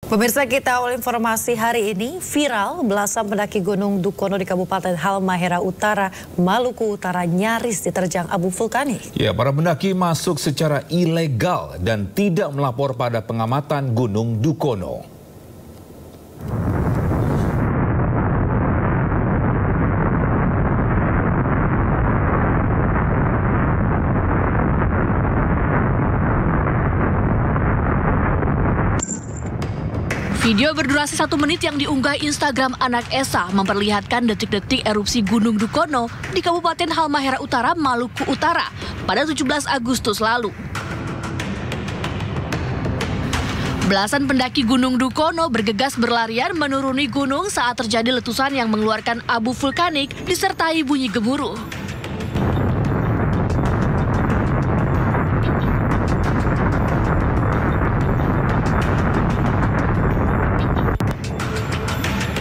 Pemirsa, kita awal informasi hari ini, viral belasan pendaki Gunung Dukono di Kabupaten Halmahera Utara, Maluku Utara nyaris diterjang abu vulkanik. Ya, para pendaki masuk secara ilegal dan tidak melapor pada pengamatan Gunung Dukono. Video berdurasi 1 menit yang diunggah Instagram anak Esa memperlihatkan detik-detik erupsi Gunung Dukono di Kabupaten Halmahera Utara, Maluku Utara pada 17 Agustus lalu. Belasan pendaki Gunung Dukono bergegas berlarian menuruni gunung saat terjadi letusan yang mengeluarkan abu vulkanik disertai bunyi gemuruh.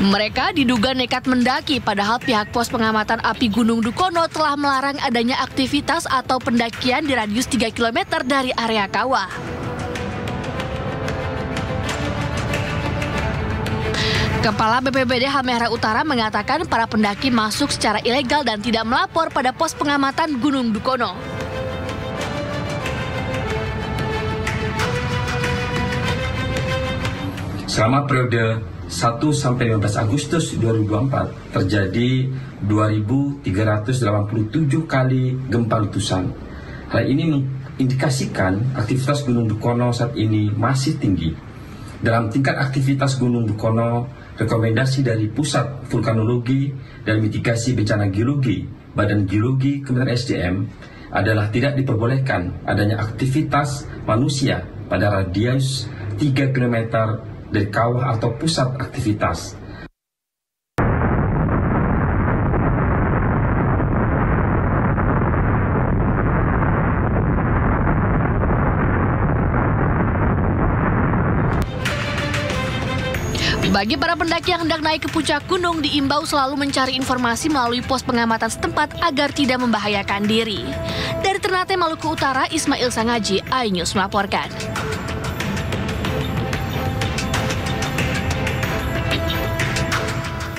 Mereka diduga nekat mendaki, padahal pihak pos pengamatan api Gunung Dukono telah melarang adanya aktivitas atau pendakian di radius 3 km dari area kawah. Kepala BPBD Halmahera Utara mengatakan para pendaki masuk secara ilegal dan tidak melapor pada pos pengamatan Gunung Dukono. Selama periode 1 sampai 15 Agustus 2024 terjadi 2.387 kali gempa letusan. Hal ini mengindikasikan aktivitas Gunung Dukono saat ini masih tinggi. Dalam tingkat aktivitas Gunung Dukono, rekomendasi dari Pusat Vulkanologi dan Mitigasi Bencana Geologi, Badan Geologi Kementerian SDM adalah tidak diperbolehkan adanya aktivitas manusia pada radius 3 km dari kawah atau pusat aktivitas. Bagi para pendaki yang hendak naik ke puncak gunung, diimbau selalu mencari informasi melalui pos pengamatan setempat agar tidak membahayakan diri. Dari Ternate, Maluku Utara, Ismail Sangaji, iNews melaporkan.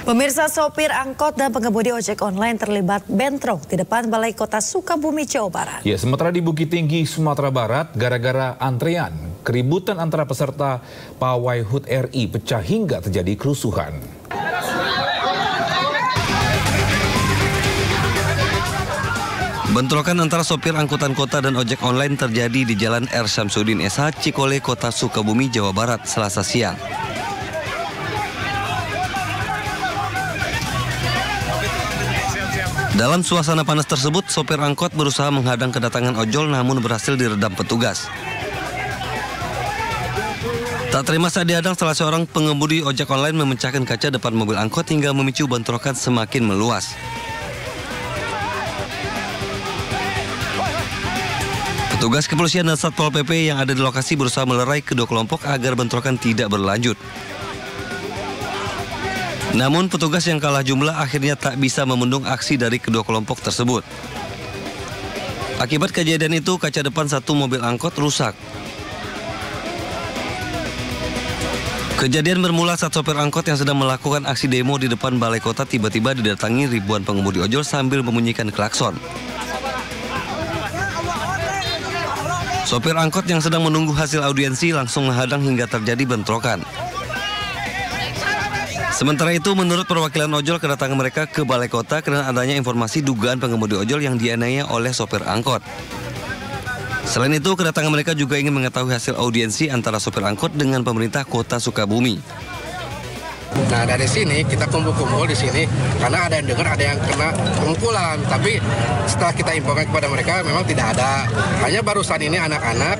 Pemirsa, sopir angkot dan pengemudi ojek online terlibat bentrok di depan Balai Kota Sukabumi, Jawa Barat. Ya, sementara di Bukit Tinggi, Sumatera Barat, gara-gara antrean, keributan antara peserta pawai HUT RI pecah hingga terjadi kerusuhan. Bentrokan antara sopir angkutan kota dan ojek online terjadi di Jalan R. Syamsuddin SH, Cikole, Kota Sukabumi, Jawa Barat, Selasa siang. Dalam suasana panas tersebut, sopir angkot berusaha menghadang kedatangan ojol namun berhasil diredam petugas. Tak terima saat dihadang, salah seorang pengemudi ojek online memecahkan kaca depan mobil angkot hingga memicu bentrokan semakin meluas. Petugas kepolisian dan Satpol PP yang ada di lokasi berusaha melerai kedua kelompok agar bentrokan tidak berlanjut. Namun petugas yang kalah jumlah akhirnya tak bisa membendung aksi dari kedua kelompok tersebut. Akibat kejadian itu, kaca depan satu mobil angkot rusak. Kejadian bermula saat sopir angkot yang sedang melakukan aksi demo di depan balai kota tiba-tiba didatangi ribuan pengemudi ojol sambil membunyikan klakson. Sopir angkot yang sedang menunggu hasil audiensi langsung menghadang hingga terjadi bentrokan. Sementara itu, menurut perwakilan ojol, kedatangan mereka ke balai kota karena adanya informasi dugaan pengemudi ojol yang dianiaya oleh sopir angkot. Selain itu, kedatangan mereka juga ingin mengetahui hasil audiensi antara sopir angkot dengan pemerintah Kota Sukabumi. Nah, dari sini kita kumpul-kumpul di sini karena ada yang dengar, ada yang kena pengumpulan. Tapi setelah kita infokan kepada mereka memang tidak ada. Hanya barusan ini anak-anak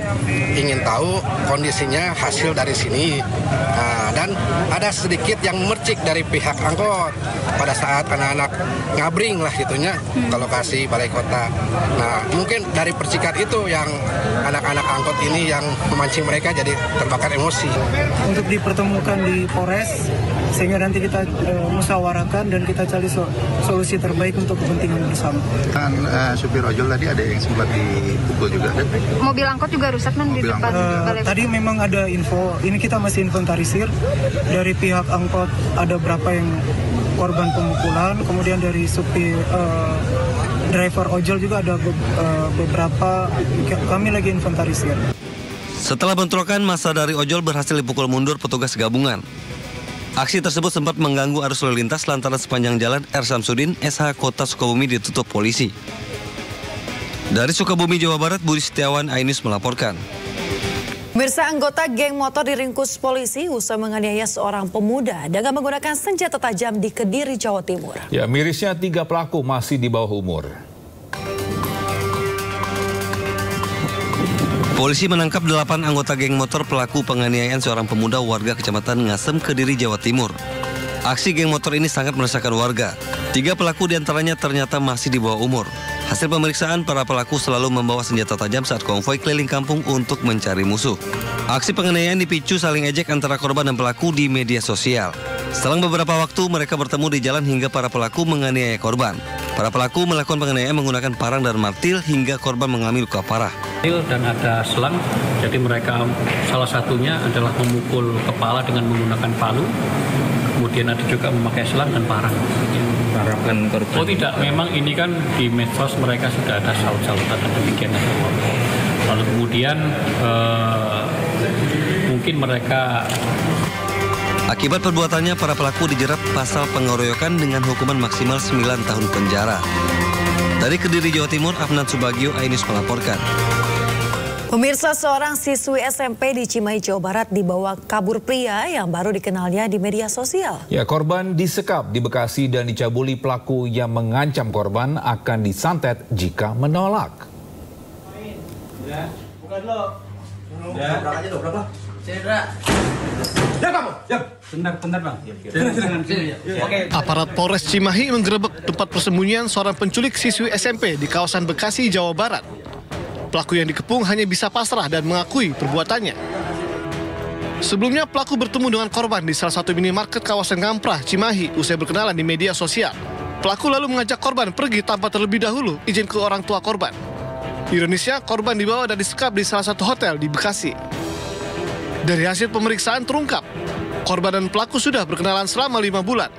ingin tahu kondisinya hasil dari sini. Nah, dan ada sedikit yang mercik dari pihak angkot pada saat anak-anak ngabring lah gitunya ke lokasi balai kota. Nah, mungkin dari percikan itu yang anak-anak angkot ini yang memancing mereka jadi terbakar emosi. Untuk dipertemukan di Polres, sehingga nanti kita musyawarahkan dan kita cari solusi terbaik untuk kepentingan bersama. Kan supir ojol tadi ada yang sempat dipukul juga. Mobil angkot juga rusak kan di depan balai kota? Tadi memang ada info, ini kita masih inventarisir dari pihak angkot ada berapa yang korban pemukulan, kemudian dari supir driver ojol juga ada beberapa, kami lagi inventarisir. Setelah bentrokan, massa dari ojol berhasil dipukul mundur petugas gabungan. Aksi tersebut sempat mengganggu arus lalu lintas lantaran sepanjang jalan R. Samsudin, SH Kota Sukabumi ditutup polisi. Dari Sukabumi, Jawa Barat, Budi Setiawan, Ainus melaporkan. Pemirsa, anggota geng motor diringkus polisi usai menganiaya seorang pemuda dengan menggunakan senjata tajam di Kediri, Jawa Timur. Ya, mirisnya 3 pelaku masih di bawah umur. Polisi menangkap 8 anggota geng motor pelaku penganiayaan seorang pemuda warga Kecamatan Ngasem, Kediri, Jawa Timur. Aksi geng motor ini sangat meresahkan warga. 3 pelaku diantaranya ternyata masih di bawah umur. Hasil pemeriksaan, para pelaku selalu membawa senjata tajam saat konvoi keliling kampung untuk mencari musuh. Aksi penganiayaan dipicu saling ejek antara korban dan pelaku di media sosial. Selang beberapa waktu, mereka bertemu di jalan hingga para pelaku menganiaya korban. Para pelaku melakukan penganiayaan menggunakan parang dan martil hingga korban mengalami luka parah. Dan ada selang, jadi mereka salah satunya adalah memukul kepala dengan menggunakan palu, kemudian ada juga memakai selang dan parang. Harapan korban? Oh tidak, memang ini kan di medsos mereka sudah ada saut-sautan dan demikian. Lalu kemudian mungkin mereka... Akibat perbuatannya, para pelaku dijerat pasal pengeroyokan dengan hukuman maksimal 9 tahun penjara. Dari Kediri, Jawa Timur, Afnan Subagio, Ainus melaporkan. Pemirsa, seorang siswi SMP di Cimahi, Jawa Barat dibawa kabur pria yang baru dikenalnya di media sosial. Ya, korban disekap di Bekasi dan dicabuli pelaku yang mengancam korban akan disantet jika menolak. Ya, bukan lo. Ya, aja lo, berapa? Ya kamu, ya. Bentar bang. Oke. Aparat Polres Cimahi menggerebek tempat persembunyian seorang penculik siswi SMP di kawasan Bekasi, Jawa Barat. Pelaku yang dikepung hanya bisa pasrah dan mengakui perbuatannya. Sebelumnya pelaku bertemu dengan korban di salah satu minimarket kawasan Ngamprah, Cimahi usai berkenalan di media sosial. Pelaku lalu mengajak korban pergi tanpa terlebih dahulu izin ke orang tua korban. Ironisnya, korban dibawa dan disekap di salah satu hotel di Bekasi. Dari hasil pemeriksaan terungkap, korban dan pelaku sudah berkenalan selama 5 bulan.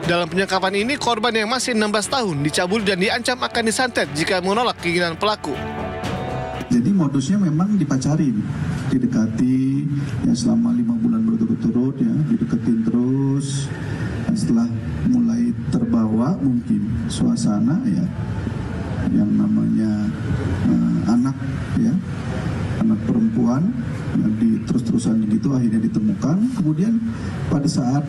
Dalam penyekapan ini, korban yang masih 16 tahun dicabuli dan diancam akan disantet jika menolak keinginan pelaku. Jadi modusnya memang dipacarin, didekati ya selama 5 bulan berturut-turut ya, dideketin terus. Dan setelah mulai terbawa mungkin suasana ya, yang namanya anak ya, anak perempuan yang terus-terusan begitu akhirnya ditemukan. Kemudian pada saat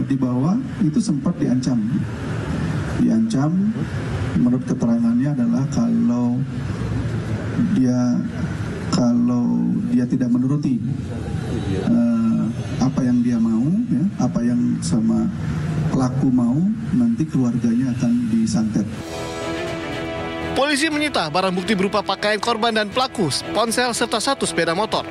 dibawa itu sempat diancam menurut keterangannya adalah kalau dia tidak menuruti apa yang dia mau ya, apa yang sama pelaku mau, nanti keluarganya akan disantet. Polisi menyita barang bukti berupa pakaian korban dan pelaku, ponsel serta 1 sepeda motor.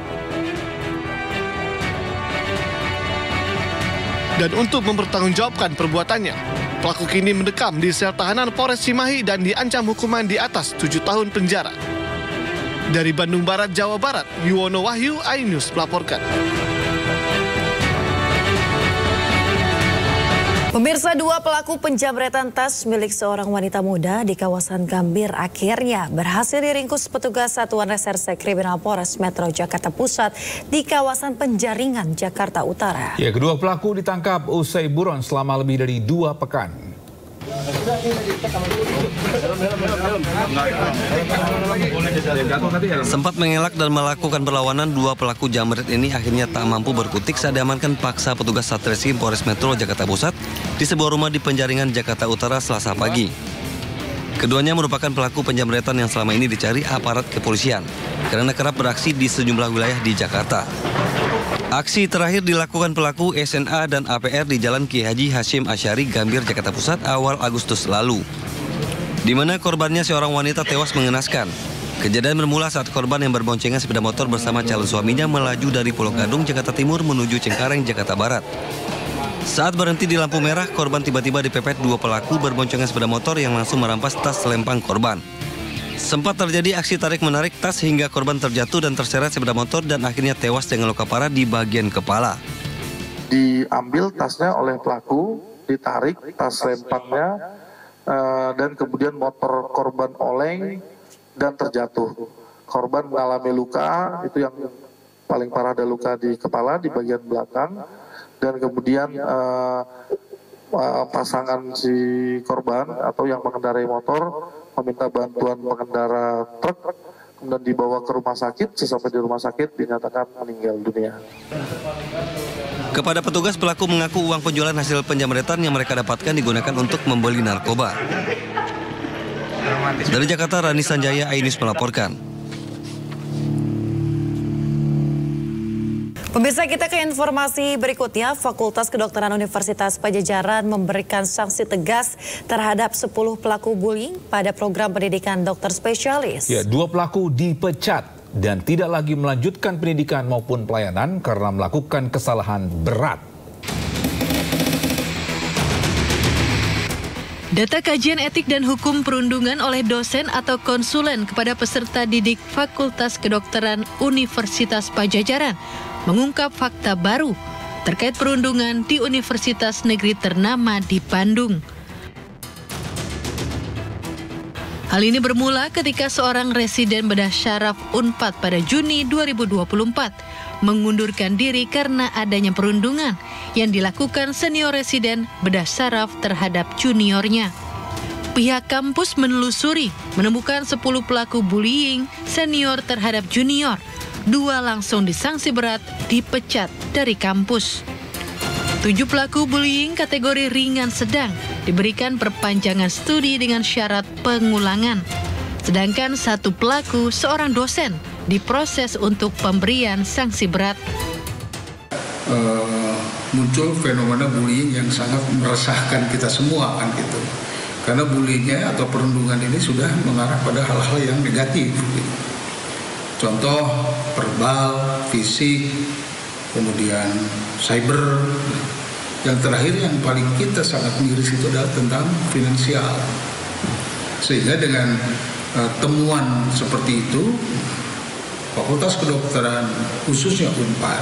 Dan untuk mempertanggungjawabkan perbuatannya, pelaku kini mendekam di sel tahanan Polres Cimahi dan diancam hukuman di atas 7 tahun penjara. Dari Bandung Barat, Jawa Barat, Yuwono Wahyu, Ainus melaporkan. Pemirsa, 2 pelaku penjamretan tas milik seorang wanita muda di kawasan Gambir akhirnya berhasil diringkus petugas Satuan Reserse Kriminal Polres Metro Jakarta Pusat di kawasan Penjaringan, Jakarta Utara. Ya, kedua pelaku ditangkap usai buron selama lebih dari 2 pekan. Sempat mengelak dan melakukan perlawanan, 2 pelaku jamret ini akhirnya tak mampu berkutik saat diamankan paksa petugas Satreskrim Polres Metro Jakarta Pusat di sebuah rumah di Penjaringan, Jakarta Utara Selasa pagi. Keduanya merupakan pelaku penjamretan yang selama ini dicari aparat kepolisian karena kerap beraksi di sejumlah wilayah di Jakarta. Aksi terakhir dilakukan pelaku SNA dan APR di Jalan Ki Haji Hashim Asyari, Gambir, Jakarta Pusat awal Agustus lalu, di mana korbannya seorang wanita tewas mengenaskan. Kejadian bermula saat korban yang berboncengan sepeda motor bersama calon suaminya melaju dari Pulau Gadung, Jakarta Timur menuju Cengkareng, Jakarta Barat. Saat berhenti di lampu merah, korban tiba-tiba dipepet dua pelaku berboncengan sepeda motor yang langsung merampas tas lempang korban. Sempat terjadi aksi tarik-menarik tas hingga korban terjatuh dan terseret sepeda motor dan akhirnya tewas dengan luka parah di bagian kepala. Diambil tasnya oleh pelaku, ditarik tas lempangnya, dan kemudian motor korban oleng dan terjatuh. Korban mengalami luka, itu yang paling parah, ada luka di kepala di bagian belakang, dan kemudian pasangan si korban atau yang mengendarai motor meminta bantuan pengendara truk, kemudian dibawa ke rumah sakit. Sesampai di rumah sakit dinyatakan meninggal dunia. Kepada petugas, pelaku mengaku uang penjualan hasil penjamretan yang mereka dapatkan digunakan untuk membeli narkoba. Dari Jakarta, Rani Sanjaya, Ainus melaporkan. Pemirsa, kita ke informasi berikutnya. Fakultas Kedokteran Universitas Padjadjaran memberikan sanksi tegas terhadap 10 pelaku bullying pada program pendidikan dokter spesialis. Ya, 2 pelaku dipecat dan tidak lagi melanjutkan pendidikan maupun pelayanan karena melakukan kesalahan berat. Data kajian etik dan hukum perundungan oleh dosen atau konsulen kepada peserta didik Fakultas Kedokteran Universitas Padjadjaran mengungkap fakta baru terkait perundungan di universitas negeri ternama di Bandung. Hal ini bermula ketika seorang residen bedah syaraf Unpad pada Juni 2024 mengundurkan diri karena adanya perundungan yang dilakukan senior residen bedah syaraf terhadap juniornya. Pihak kampus menelusuri menemukan 10 pelaku bullying senior terhadap junior. 2 langsung disanksi berat, dipecat dari kampus. 7 pelaku bullying kategori ringan sedang diberikan perpanjangan studi dengan syarat pengulangan. Sedangkan 1 pelaku, seorang dosen, diproses untuk pemberian sanksi berat. Muncul fenomena bullying yang sangat meresahkan kita semua kan gitu. Karena bullyingnya atau perundungan ini sudah mengarah pada hal-hal yang negatif gitu. Contoh verbal, fisik, kemudian cyber. Yang terakhir yang paling kita sangat miris itu adalah tentang finansial. Sehingga dengan temuan seperti itu, Fakultas Kedokteran khususnya Unpad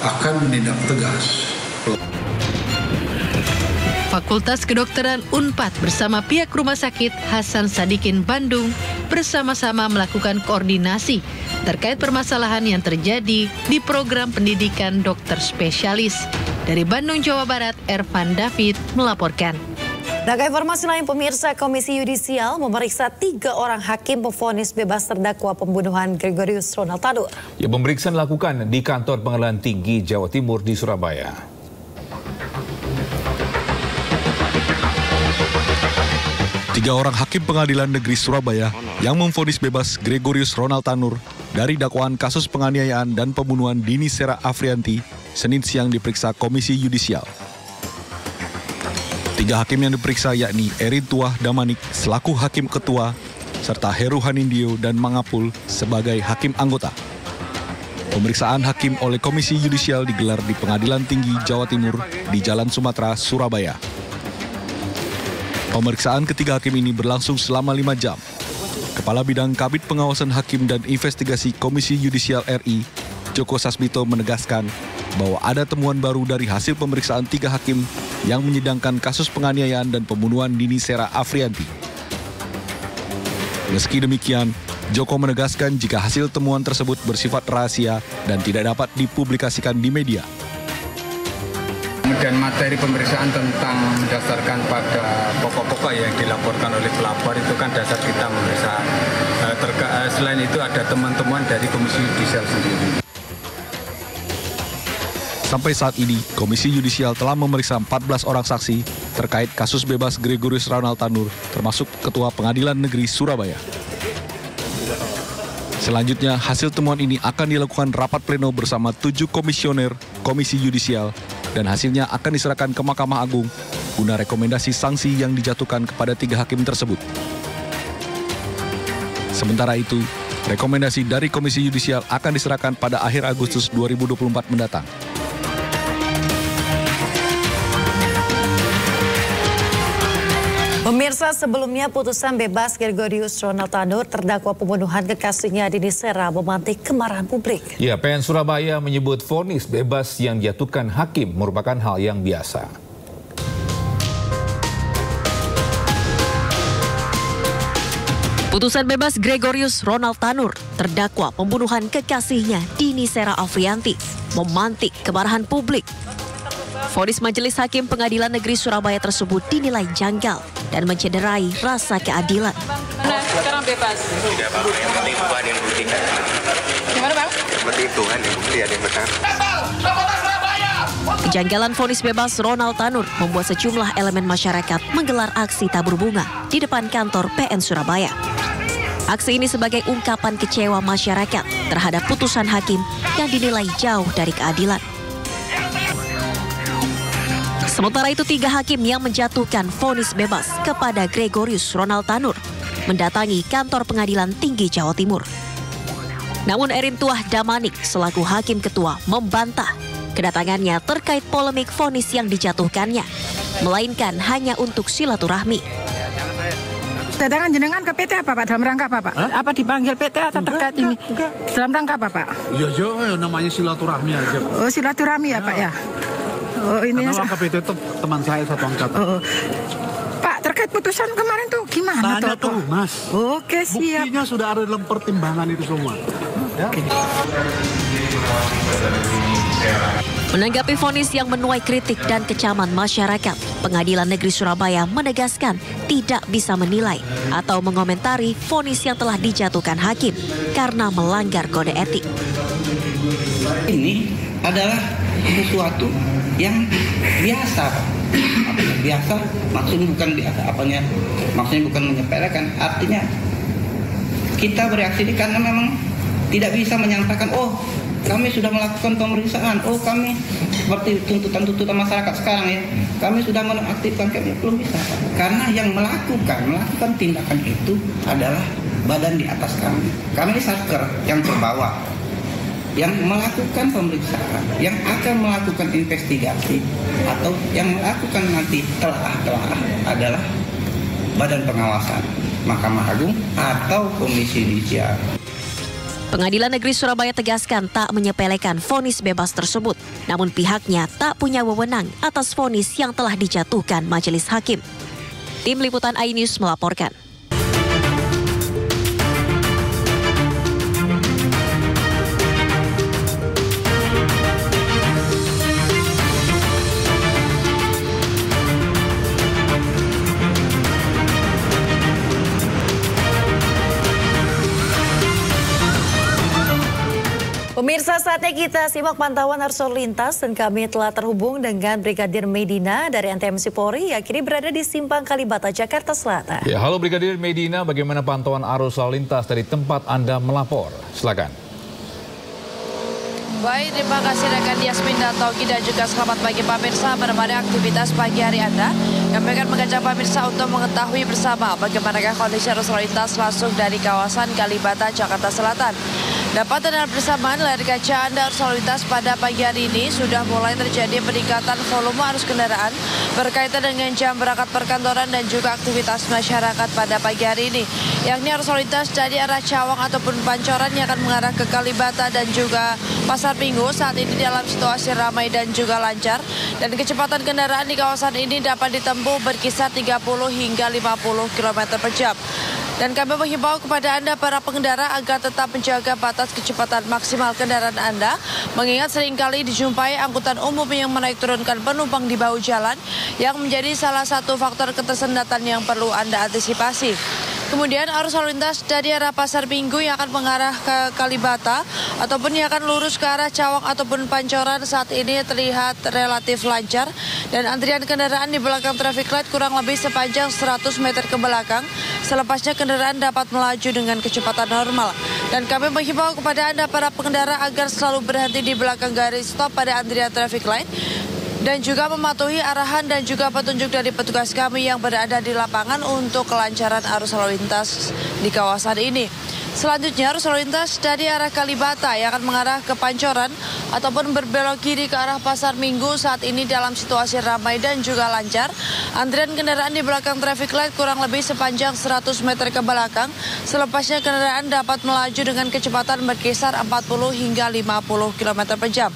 akan menindak tegas. Fakultas Kedokteran Unpad bersama pihak Rumah Sakit Hasan Sadikin Bandung bersama-sama melakukan koordinasi terkait permasalahan yang terjadi di program pendidikan dokter spesialis. Dari Bandung, Jawa Barat, Ervan David melaporkan. Nah, ke informasi lain, pemirsa, Komisi Yudisial memeriksa 3 orang hakim pemvonis bebas terdakwa pembunuhan Gregorius Ronald Tanur. Ya, pemeriksaan dilakukan di Kantor Pengadilan Tinggi Jawa Timur di Surabaya. 3 orang hakim pengadilan negeri Surabaya yang memvonis bebas Gregorius Ronald Tanur dari dakwaan kasus penganiayaan dan pembunuhan Dini Sera Afrianti Senin siang diperiksa Komisi Yudisial. 3 hakim yang diperiksa yakni Erin Tuah Damanik selaku hakim ketua serta Heru Hanindio dan Mangapul sebagai hakim anggota. Pemeriksaan hakim oleh Komisi Yudisial digelar di Pengadilan Tinggi Jawa Timur di Jalan Sumatera, Surabaya. Pemeriksaan ketiga hakim ini berlangsung selama 5 jam. Kepala Bidang Kabid Pengawasan Hakim dan Investigasi Komisi Yudisial RI, Joko Sasmito menegaskan bahwa ada temuan baru dari hasil pemeriksaan 3 hakim yang menyidangkan kasus penganiayaan dan pembunuhan Dini Sera Afrianti. Meski demikian, Joko menegaskan jika hasil temuan tersebut bersifat rahasia dan tidak dapat dipublikasikan di media. Dan materi pemeriksaan tentang berdasarkan pada pokok-pokok yang dilaporkan oleh pelapor itu kan dasar kita memeriksa. Selain itu ada teman-teman dari Komisi Yudisial sendiri. Sampai saat ini, Komisi Yudisial telah memeriksa 14 orang saksi terkait kasus bebas Gregorius Ronald Tanur, termasuk Ketua Pengadilan Negeri Surabaya. Selanjutnya, hasil temuan ini akan dilakukan rapat pleno bersama 7 komisioner Komisi Yudisial dan hasilnya akan diserahkan ke Mahkamah Agung guna rekomendasi sanksi yang dijatuhkan kepada 3 hakim tersebut. Sementara itu, rekomendasi dari Komisi Yudisial akan diserahkan pada akhir Agustus 2024 mendatang. Pemirsa, sebelumnya putusan bebas Gregorius Ronald Tanur terdakwa pembunuhan kekasihnya Dini Sera memantik kemarahan publik. Ya, PN Surabaya menyebut vonis bebas yang dijatuhkan hakim merupakan hal yang biasa. Putusan bebas Gregorius Ronald Tanur terdakwa pembunuhan kekasihnya Dini Sera Afrianti memantik kemarahan publik. Vonis Majelis Hakim Pengadilan Negeri Surabaya tersebut dinilai janggal dan mencederai rasa keadilan. Nah, sekarang bebas. Tidak, Bang. Yang penting Tuhan yang buktikan. Gimana, Bang? Yang penting Tuhan yang bukti, ada yang benar. Kejanggalan vonis bebas Ronald Tanur membuat sejumlah elemen masyarakat menggelar aksi tabur bunga di depan kantor PN Surabaya. Aksi ini sebagai ungkapan kecewa masyarakat terhadap putusan hakim yang dinilai jauh dari keadilan. Sementara itu, 3 hakim yang menjatuhkan vonis bebas kepada Gregorius Ronald Tanur mendatangi kantor Pengadilan Tinggi Jawa Timur. Namun Erin Tuah Damanik selaku hakim ketua membantah kedatangannya terkait polemik vonis yang dijatuhkannya, melainkan hanya untuk silaturahmi. Kedatangan jenengan ke PT apa Pak? Dalam rangka apa Pak? Apa dipanggil PT atau terkait ini? Dalam rangka apa Pak? Iya, namanya silaturahmi aja. Oh, silaturahmi ya Pak ya? Oh, ini karena PT itu teman saya satu angkatan. Pak, terkait putusan kemarin tuh gimana? Tanya ke Humas. Oke, siap. Buktinya sudah ada dalam pertimbangan itu semua. Ya. Menanggapi vonis yang menuai kritik dan kecaman masyarakat, Pengadilan Negeri Surabaya menegaskan tidak bisa menilai atau mengomentari vonis yang telah dijatuhkan hakim karena melanggar kode etik. Ini adalah sesuatu yang biasa, biasa maksudnya bukan biasa, maksudnya bukan menyepelekan, artinya kita bereaksi ini karena memang tidak bisa menyampaikan, oh kami sudah melakukan pemeriksaan, oh kami seperti tuntutan masyarakat sekarang ya, kami sudah menaktifkan, kami belum bisa, karena yang melakukan tindakan itu adalah badan di atas kami ini satker yang terbawah, yang melakukan pemeriksaan, yang akan melakukan investigasi atau yang melakukan nanti telah adalah Badan Pengawasan Mahkamah Agung atau Komisi Judisial. Pengadilan Negeri Surabaya tegaskan tak menyepelekan vonis bebas tersebut, namun pihaknya tak punya wewenang atas vonis yang telah dijatuhkan majelis hakim. Tim Liputan iNews melaporkan. Pemirsa, saatnya kita simak pantauan arus lalu lintas dan kami telah terhubung dengan Brigadir Medina dari NTMC Polri yang kini berada di Simpang Kalibata, Jakarta Selatan. Ya, halo Brigadir Medina, bagaimana pantauan arus lalu lintas dari tempat Anda melapor? Silakan. Baik, terima kasih rekan Yasmin dan Togi dan juga selamat pagi pemirsa menemani aktivitas pagi hari Anda. Kami akan mengajak pemirsa untuk mengetahui bersama bagaimanakah kondisi arus lalu lintas langsung dari kawasan Kalibata, Jakarta Selatan. Dapat Anda bersamaan layar kaca Anda arus lalu lintas pada pagi hari ini sudah mulai terjadi peningkatan volume arus kendaraan berkaitan dengan jam berangkat perkantoran dan juga aktivitas masyarakat pada pagi hari ini. Yakni arus lalu lintas dari arah Cawang ataupun Pancoran yang akan mengarah ke Kalibata dan juga Pasar Minggu saat ini dalam situasi ramai dan juga lancar. Dan kecepatan kendaraan di kawasan ini dapat ditempuh berkisar 30 hingga 50 km per jam. Dan kami menghimbau kepada Anda para pengendara agar tetap menjaga batas kecepatan maksimal kendaraan Anda, mengingat seringkali dijumpai angkutan umum yang menaik turunkan penumpang di bahu jalan yang menjadi salah satu faktor ketersendatan yang perlu Anda antisipasi. Kemudian arus lalu lintas dari arah Pasar Minggu yang akan mengarah ke Kalibata ataupun yang akan lurus ke arah Cawang ataupun Pancoran saat ini terlihat relatif lancar dan antrian kendaraan di belakang traffic light kurang lebih sepanjang 100 meter ke belakang. Selepasnya kendaraan dapat melaju dengan kecepatan normal. Dan kami menghimbau kepada Anda para pengendara agar selalu berhenti di belakang garis stop pada antrian traffic light dan juga mematuhi arahan dan juga petunjuk dari petugas kami yang berada di lapangan untuk kelancaran arus lalu lintas di kawasan ini. Selanjutnya arus lalu lintas dari arah Kalibata yang akan mengarah ke Pancoran ataupun berbelok kiri ke arah Pasar Minggu saat ini dalam situasi ramai dan juga lancar. Antrian kendaraan di belakang traffic light kurang lebih sepanjang 100 meter ke belakang. Selepasnya kendaraan dapat melaju dengan kecepatan berkisar 40 hingga 50 km per jam.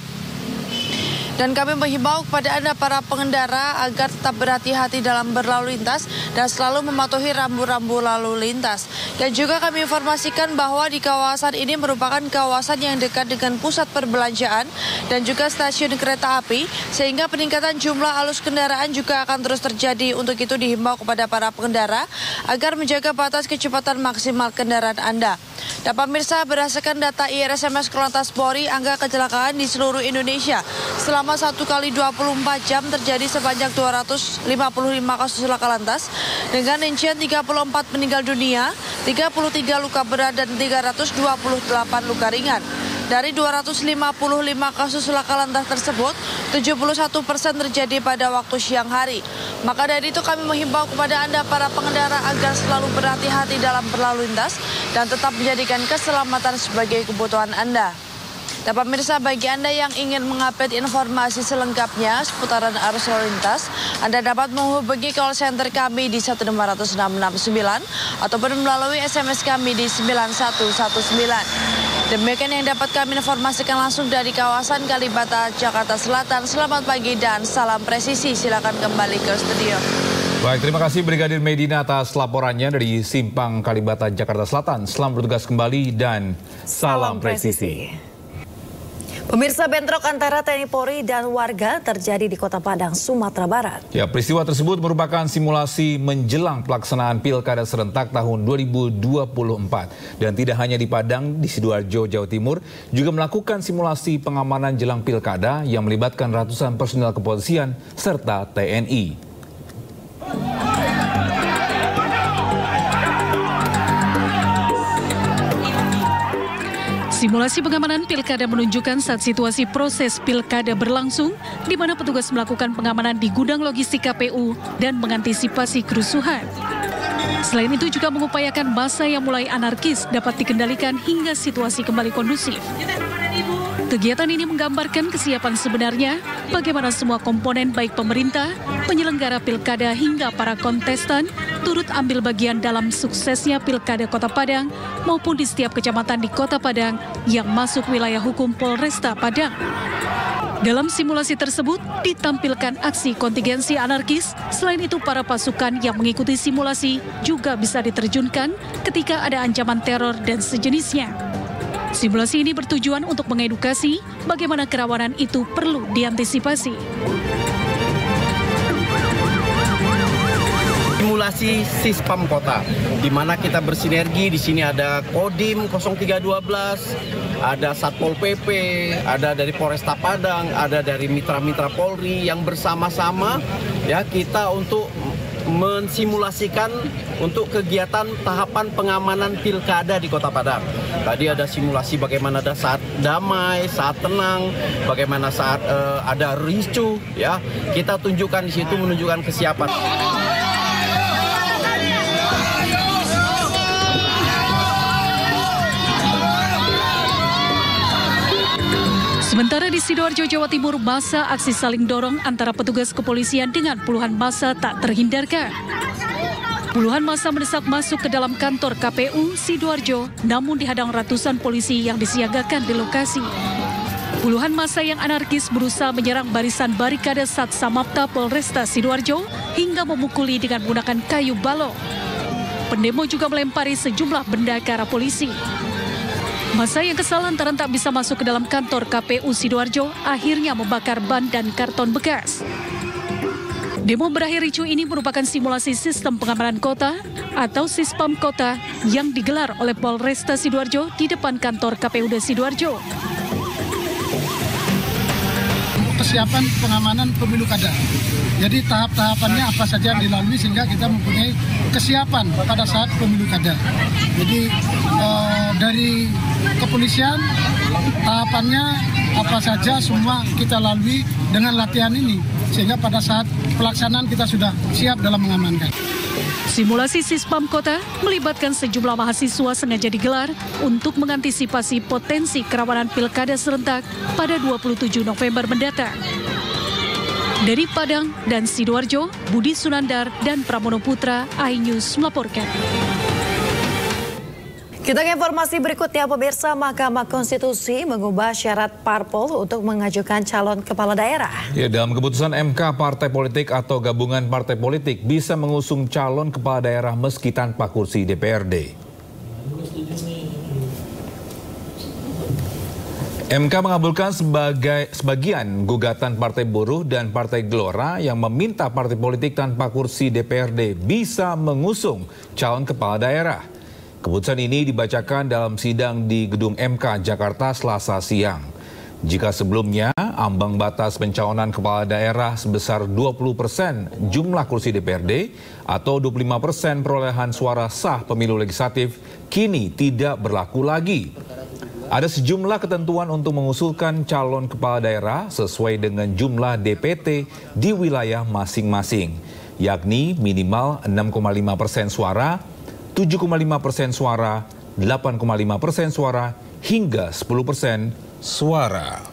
Dan kami menghimbau kepada Anda para pengendara agar tetap berhati-hati dalam berlalu lintas dan selalu mematuhi rambu-rambu lalu lintas. Dan juga kami informasikan bahwa di kawasan ini merupakan kawasan yang dekat dengan pusat perbelanjaan dan juga stasiun kereta api, sehingga peningkatan jumlah arus kendaraan juga akan terus terjadi. Untuk itu dihimbau kepada para pengendara agar menjaga batas kecepatan maksimal kendaraan Anda. Dan pemirsa, berdasarkan data IRSMS Korlantas Polri, angka kecelakaan di seluruh Indonesia selama 1 kali 24 jam terjadi sebanyak 255 kasus laka lantas dengan rincian 34 meninggal dunia, 33 luka berat dan 328 luka ringan. Dari 255 kasus laka lantas tersebut, 71% terjadi pada waktu siang hari. Maka dari itu kami menghimbau kepada Anda para pengendara agar selalu berhati-hati dalam berlalu lintas dan tetap menjadikan keselamatan sebagai kebutuhan Anda. Dan pemirsa, bagi Anda yang ingin mengupdate informasi selengkapnya seputaran arus lalu lintas, Anda dapat menghubungi call center kami di 15669 ataupun melalui SMS kami di 9119. Demikian yang dapat kami informasikan langsung dari kawasan Kalibata, Jakarta Selatan. Selamat pagi dan salam presisi. Silakan kembali ke studio. Baik, terima kasih Brigadir Medina atas laporannya dari Simpang Kalibata, Jakarta Selatan. Selamat bertugas kembali dan salam presisi. Pemirsa, bentrok antara TNI Polri dan warga terjadi di Kota Padang, Sumatera Barat. Ya, peristiwa tersebut merupakan simulasi menjelang pelaksanaan Pilkada serentak tahun 2024. Dan tidak hanya di Padang, di Sidoarjo, Jawa Timur juga melakukan simulasi pengamanan jelang Pilkada yang melibatkan ratusan personel kepolisian serta TNI. Simulasi pengamanan Pilkada menunjukkan saat situasi proses Pilkada berlangsung, di mana petugas melakukan pengamanan di gudang logistik KPU dan mengantisipasi kerusuhan. Selain itu juga mengupayakan massa yang mulai anarkis dapat dikendalikan hingga situasi kembali kondusif. Kegiatan ini menggambarkan kesiapan sebenarnya bagaimana semua komponen baik pemerintah, penyelenggara Pilkada hingga para kontestan turut ambil bagian dalam suksesnya Pilkada Kota Padang maupun di setiap kecamatan di Kota Padang yang masuk wilayah hukum Polresta Padang. Dalam simulasi tersebut ditampilkan aksi kontingensi anarkis. Selain itu para pasukan yang mengikuti simulasi juga bisa diterjunkan ketika ada ancaman teror dan sejenisnya. Simulasi ini bertujuan untuk mengedukasi bagaimana kerawanan itu perlu diantisipasi. Simulasi Sispam Kota, di mana kita bersinergi. Di sini ada Kodim 0312, ada Satpol PP, ada dari Polresta Padang, ada dari mitra-mitra Polri yang bersama-sama ya kita untuk mensimulasikan untuk kegiatan tahapan pengamanan Pilkada di Kota Padang. Tadi ada simulasi bagaimana ada saat damai, saat tenang, bagaimana saat ada ricu ya. Kita tunjukkan di situ menunjukkan kesiapan. Sementara di Sidoarjo, Jawa Timur, massa aksi saling dorong antara petugas kepolisian dengan puluhan massa tak terhindarkan. Puluhan massa mendesak masuk ke dalam kantor KPU Sidoarjo, namun dihadang ratusan polisi yang disiagakan di lokasi. Puluhan massa yang anarkis berusaha menyerang barisan barikade Sat Samapta Polresta Sidoarjo hingga memukuli dengan menggunakan kayu balok. Pendemo juga melempari sejumlah benda ke arah polisi. Massa yang kesal lantaran tak bisa masuk ke dalam kantor KPU Sidoarjo akhirnya membakar ban dan karton bekas. Demo berakhir ricuh ini merupakan simulasi sistem pengamanan kota atau Sispam Kota yang digelar oleh Polresta Sidoarjo di depan kantor KPUD Sidoarjo. Kesiapan pengamanan pemilu kada. Jadi tahap-tahapannya apa saja yang dilalui sehingga kita mempunyai kesiapan pada saat pemilu kada. Jadi dari kepolisian tahapannya apa saja semua kita lalui dengan latihan ini. sehingga pada saat pelaksanaan kita sudah siap dalam mengamankan. Simulasi Sispam Kota melibatkan sejumlah mahasiswa sengaja digelar untuk mengantisipasi potensi kerawanan pilkada serentak pada 27 November mendatang. Dari Padang dan Sidoarjo, Budi Sunandar dan Pramono Putra, iNews melaporkan. Kita ke informasi berikutnya, pemirsa. Mahkamah Konstitusi mengubah syarat parpol untuk mengajukan calon kepala daerah. Ya, dalam keputusan MK, partai politik atau gabungan partai politik bisa mengusung calon kepala daerah meski tanpa kursi DPRD. MK mengabulkan sebagian gugatan Partai Buruh dan Partai Gelora yang meminta partai politik tanpa kursi DPRD bisa mengusung calon kepala daerah. Keputusan ini dibacakan dalam sidang di Gedung MK Jakarta Selasa siang. Jika sebelumnya ambang batas pencalonan kepala daerah sebesar 20% jumlah kursi DPRD atau 25% perolehan suara sah pemilu legislatif kini tidak berlaku lagi. Ada sejumlah ketentuan untuk mengusulkan calon kepala daerah sesuai dengan jumlah DPT di wilayah masing-masing, yakni minimal 6,5% suara, 7,5% suara, 8,5% suara, hingga 10% suara.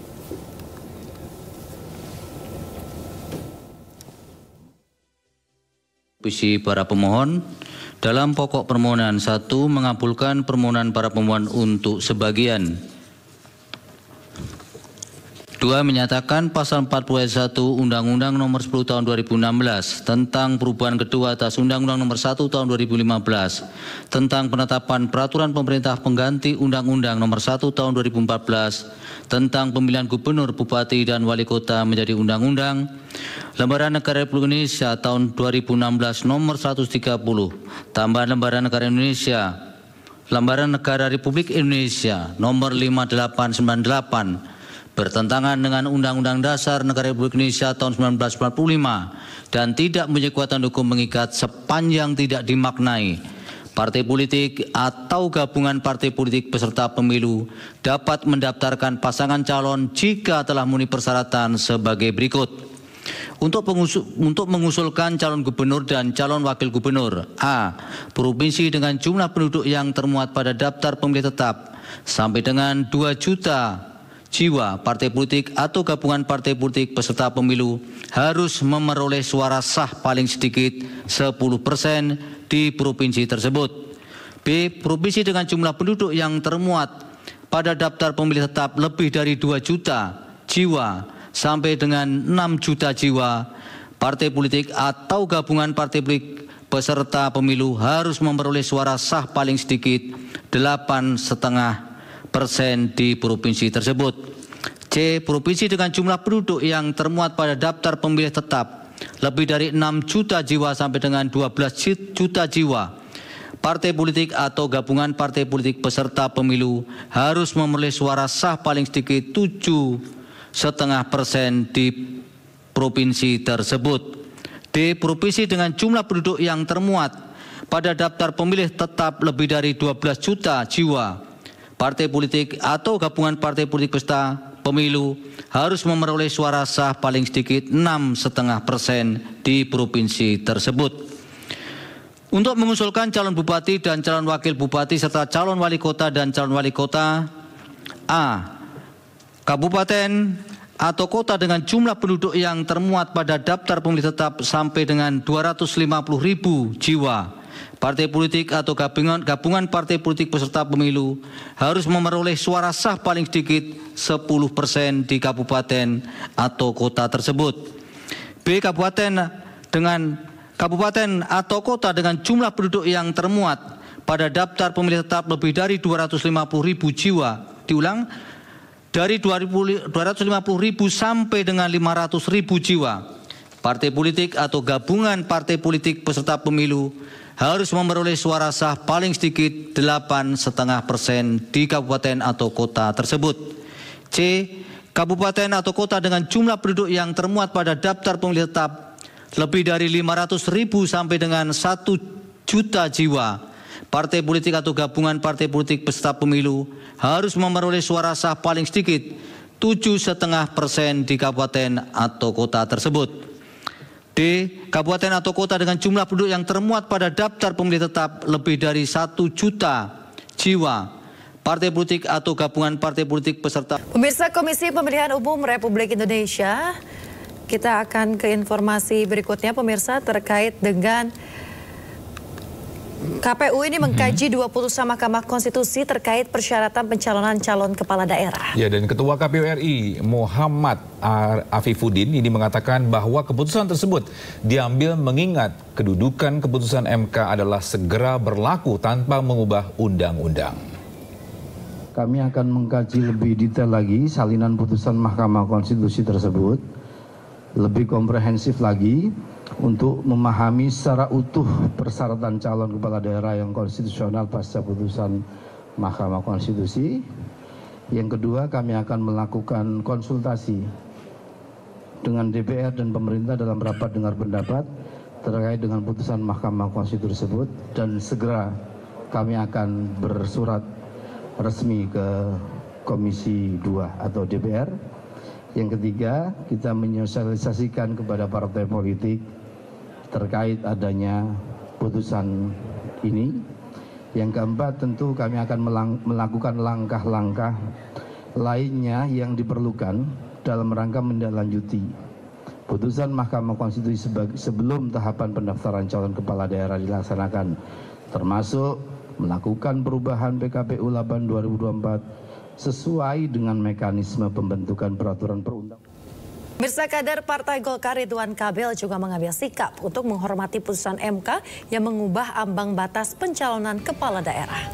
Posisi para pemohon dalam pokok permohonan 1 mengabulkan permohonan para pemohon untuk sebagian. 2 menyatakan pasal 40 ayat 1 Undang-Undang Nomor 10 Tahun 2016 tentang perubahan kedua atas Undang-Undang Nomor 1 Tahun 2015 tentang penetapan peraturan pemerintah pengganti Undang-Undang Nomor 1 Tahun 2014 tentang pemilihan gubernur, bupati, dan wali kota menjadi undang-undang. Lembaran Negara Republik Indonesia tahun 2016 Nomor 130 tambahan Lembaran Negara Indonesia, Lembaran Negara Republik Indonesia Nomor 5898 bertentangan dengan Undang-Undang Dasar Negara Republik Indonesia tahun 1945 dan tidak mempunyai kekuatan hukum mengikat sepanjang tidak dimaknai. Partai politik atau gabungan partai politik peserta pemilu dapat mendaftarkan pasangan calon jika telah memenuhi persyaratan sebagai berikut. Untuk mengusulkan calon gubernur dan calon wakil gubernur, A. Provinsi dengan jumlah penduduk yang termuat pada daftar pemilih tetap sampai dengan 2 juta jiwa, partai politik atau gabungan partai politik peserta pemilu harus memperoleh suara sah paling sedikit 10% di provinsi tersebut. B. Provinsi dengan jumlah penduduk yang termuat pada daftar pemilih tetap lebih dari 2 juta jiwa sampai dengan 6 juta jiwa, partai politik atau gabungan partai politik peserta pemilu harus memperoleh suara sah paling sedikit 8,5% di provinsi tersebut. C. Provinsi dengan jumlah penduduk yang termuat pada daftar pemilih tetap lebih dari 6 juta jiwa sampai dengan 12 juta jiwa, partai politik atau gabungan partai politik peserta pemilu harus memperoleh suara sah paling sedikit 7,5% di provinsi tersebut. D. Provinsi dengan jumlah penduduk yang termuat pada daftar pemilih tetap lebih dari 12 juta jiwa, partai politik atau gabungan partai politik peserta pemilu harus memperoleh suara sah paling sedikit 6,5% di provinsi tersebut. Untuk mengusulkan calon bupati dan calon wakil bupati serta calon wali kota dan calon wali kota, A. Kabupaten atau kota dengan jumlah penduduk yang termuat pada daftar pemilih tetap sampai dengan 250.000 jiwa, partai politik atau gabungan partai politik peserta pemilu harus memperoleh suara sah paling sedikit 10% di kabupaten atau kota tersebut. B. Kabupaten atau kota dengan jumlah penduduk yang termuat pada daftar pemilih tetap lebih dari 250.000 jiwa. Diulang, dari 250.000 sampai dengan 500.000 jiwa, partai politik atau gabungan partai politik peserta pemilu harus memperoleh suara sah paling sedikit 8,5% di kabupaten atau kota tersebut. C. Kabupaten atau kota dengan jumlah penduduk yang termuat pada daftar pemilih tetap lebih dari 500.000 sampai dengan 1 juta jiwa, partai politik atau gabungan partai politik peserta pemilu harus memperoleh suara sah paling sedikit 7,5% di kabupaten atau kota tersebut. D. Kabupaten atau kota dengan jumlah penduduk yang termuat pada daftar pemilih tetap lebih dari 1 juta jiwa. Partai politik atau gabungan partai politik peserta. Pemirsa Komisi Pemilihan Umum Republik Indonesia, kita akan ke informasi berikutnya pemirsa terkait dengan KPU ini mengkaji 2 putusan Mahkamah Konstitusi terkait persyaratan pencalonan calon kepala daerah. Ya, dan Ketua KPU RI Muhammad Afifuddin ini mengatakan bahwa keputusan tersebut diambil mengingat kedudukan keputusan MK adalah segera berlaku tanpa mengubah undang-undang. Kami akan mengkaji lebih detail lagi salinan putusan Mahkamah Konstitusi tersebut, lebih komprehensif lagi, untuk memahami secara utuh persyaratan calon kepala daerah yang konstitusional pasca putusan Mahkamah Konstitusi. Yang kedua, kami akan melakukan konsultasi dengan DPR dan pemerintah dalam rapat dengar pendapat terkait dengan putusan Mahkamah Konstitusi tersebut, dan segera kami akan bersurat resmi ke Komisi 2 atau DPR. Yang ketiga, kita menyosialisasikan kepada partai politik terkait adanya putusan ini. Yang keempat, tentu kami akan melakukan langkah-langkah lainnya yang diperlukan dalam rangka menindaklanjuti putusan Mahkamah Konstitusi sebelum tahapan pendaftaran calon kepala daerah dilaksanakan, termasuk melakukan perubahan PKPU 8 2024 sesuai dengan mekanisme pembentukan peraturan perundang-undangan. Pemirsa, kader Partai Golkar Ridwan Kamil juga mengambil sikap untuk menghormati putusan MK yang mengubah ambang batas pencalonan kepala daerah.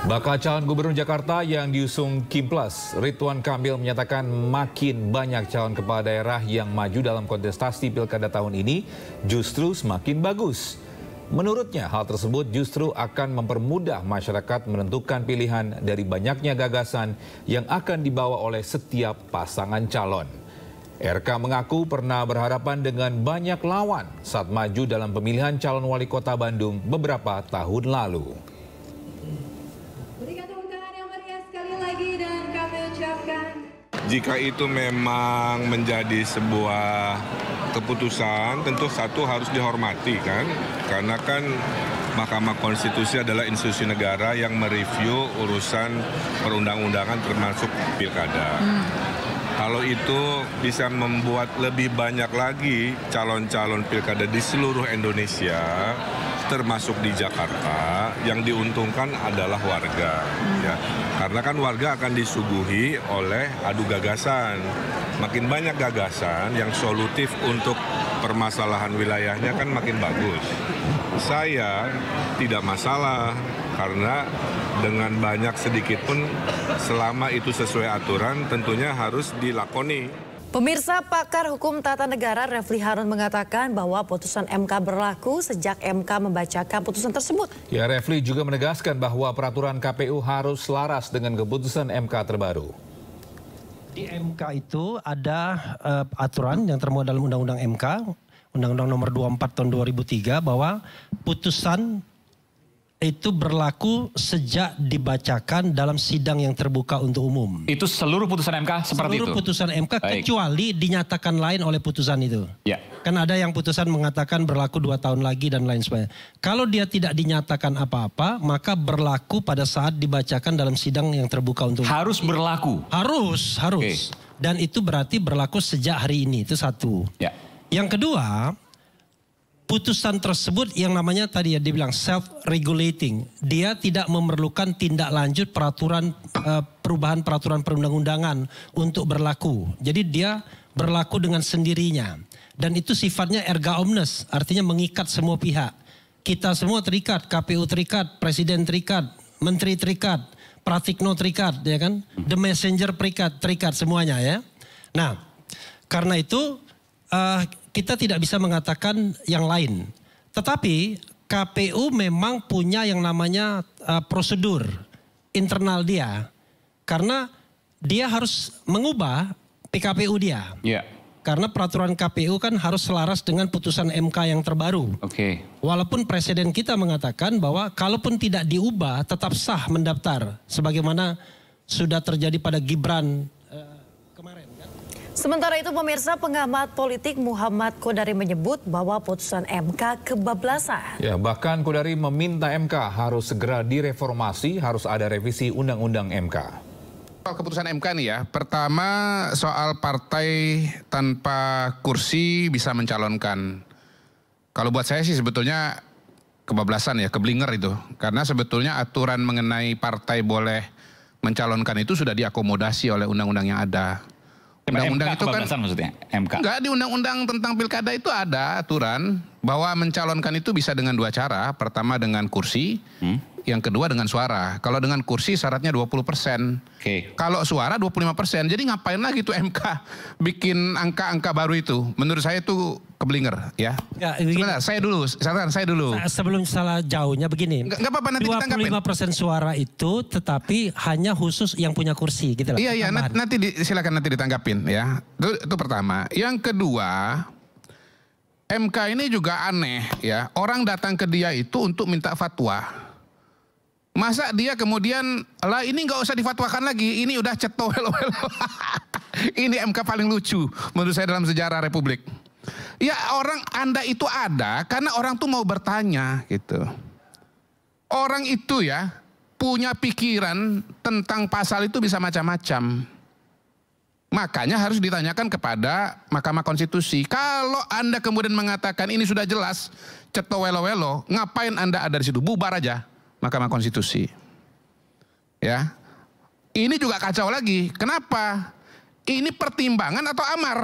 Bakal calon gubernur Jakarta yang diusung Kimplas, Ridwan Kamil menyatakan makin banyak calon kepala daerah yang maju dalam kontestasi pilkada tahun ini justru semakin bagus. Menurutnya, hal tersebut justru akan mempermudah masyarakat menentukan pilihan dari banyaknya gagasan yang akan dibawa oleh setiap pasangan calon. RK mengaku pernah berhadapan dengan banyak lawan saat maju dalam pemilihan calon wali kota Bandung beberapa tahun lalu. Berikan tepuk tangan yang meriah sekali lagi dan kami ucapkan. Jika itu memang menjadi sebuah keputusan, tentu satu harus dihormati kan, karena kan Mahkamah Konstitusi adalah institusi negara yang mereview urusan perundang-undangan termasuk pilkada. Kalau itu bisa membuat lebih banyak lagi calon-calon pilkada di seluruh Indonesia, termasuk di Jakarta, yang diuntungkan adalah warga. Ya. Karena kan warga akan disuguhi oleh adu gagasan. Makin banyak gagasan yang solutif untuk permasalahan wilayahnya kan makin bagus. Saya tidak masalah karena dengan banyak sedikit pun selama itu sesuai aturan tentunya harus dilakoni. Pemirsa, pakar hukum tata negara Refli Harun mengatakan bahwa putusan MK berlaku sejak MK membacakan putusan tersebut. Ya, Refli juga menegaskan bahwa peraturan KPU harus selaras dengan keputusan MK terbaru. Di MK itu ada aturan yang termuat dalam Undang-Undang MK, Undang-Undang Nomor 24 Tahun 2003, bahwa putusan itu berlaku sejak dibacakan dalam sidang yang terbuka untuk umum. Itu seluruh putusan MK seperti seluruh itu? Seluruh putusan MK. Baik. Kecuali dinyatakan lain oleh putusan itu. Ya. Kan ada yang putusan mengatakan berlaku 2 tahun lagi dan lain sebagainya. Kalau dia tidak dinyatakan apa-apa, maka berlaku pada saat dibacakan dalam sidang yang terbuka untuk umum. Harus berlaku? Harus. Okay. Dan itu berarti berlaku sejak hari ini, itu satu. Ya. Yang kedua, putusan tersebut yang namanya tadi ya dibilang self-regulating. Dia tidak memerlukan tindak lanjut perubahan peraturan perundang-undangan untuk berlaku. Jadi dia berlaku dengan sendirinya. Dan itu sifatnya erga omnes, artinya mengikat semua pihak. Kita semua terikat, KPU terikat, Presiden terikat, Menteri terikat, Pratikno terikat, ya kan? The Messenger terikat semuanya ya. Nah, karena itu kita tidak bisa mengatakan yang lain. Tetapi KPU memang punya yang namanya prosedur internal dia. Karena dia harus mengubah PKPU dia. Yeah. Karena peraturan KPU kan harus selaras dengan putusan MK yang terbaru. Oke. Walaupun presiden kita mengatakan bahwa kalaupun tidak diubah tetap sah mendaftar. Sebagaimana sudah terjadi pada Gibran kemarin kan. Sementara itu pemirsa, pengamat politik Muhammad Kodari menyebut bahwa putusan MK kebablasan. Ya, bahkan Kodari meminta MK harus segera direformasi, harus ada revisi Undang-Undang MK. Soal keputusan MK nih ya, pertama soal partai tanpa kursi bisa mencalonkan. Kalau buat saya sih sebetulnya kebablasan ya, keblinger itu. Karena sebetulnya aturan mengenai partai boleh mencalonkan itu sudah diakomodasi oleh undang-undang yang ada. Undang-undang itu kan maksudnya MK. Enggak, di undang-undang tentang pilkada itu ada aturan bahwa mencalonkan itu bisa dengan dua cara. Pertama dengan kursi, yang kedua dengan suara. Kalau dengan kursi syaratnya 20%. Kalau suara 25%. Jadi ngapain lagi tuh MK bikin angka-angka baru itu? Menurut saya itu keblinger ya. Sebentar, saya dulu. Sebelum salah jauhnya begini. Enggak apa-apa, nanti ditanggapin. 25% suara itu tetapi hanya khusus yang punya kursi gitu lah. Iya, silakan nanti ditanggapin ya. Itu pertama. Yang kedua, MK ini juga aneh ya. Orang datang ke dia itu untuk minta fatwa. Masa dia kemudian, lah ini nggak usah difatwakan lagi, ini udah ceto welo-welo. Ini MK paling lucu menurut saya dalam sejarah Republik. Ya orang Anda itu ada karena orang tuh mau bertanya gitu. Orang itu ya punya pikiran tentang pasal itu bisa macam-macam. Makanya harus ditanyakan kepada Mahkamah Konstitusi. Kalau Anda kemudian mengatakan ini sudah jelas ceto welo-welo, ngapain Anda ada di situ? Bubar aja Mahkamah Konstitusi. Ya. Ini juga kacau lagi. Kenapa? Ini pertimbangan atau amar?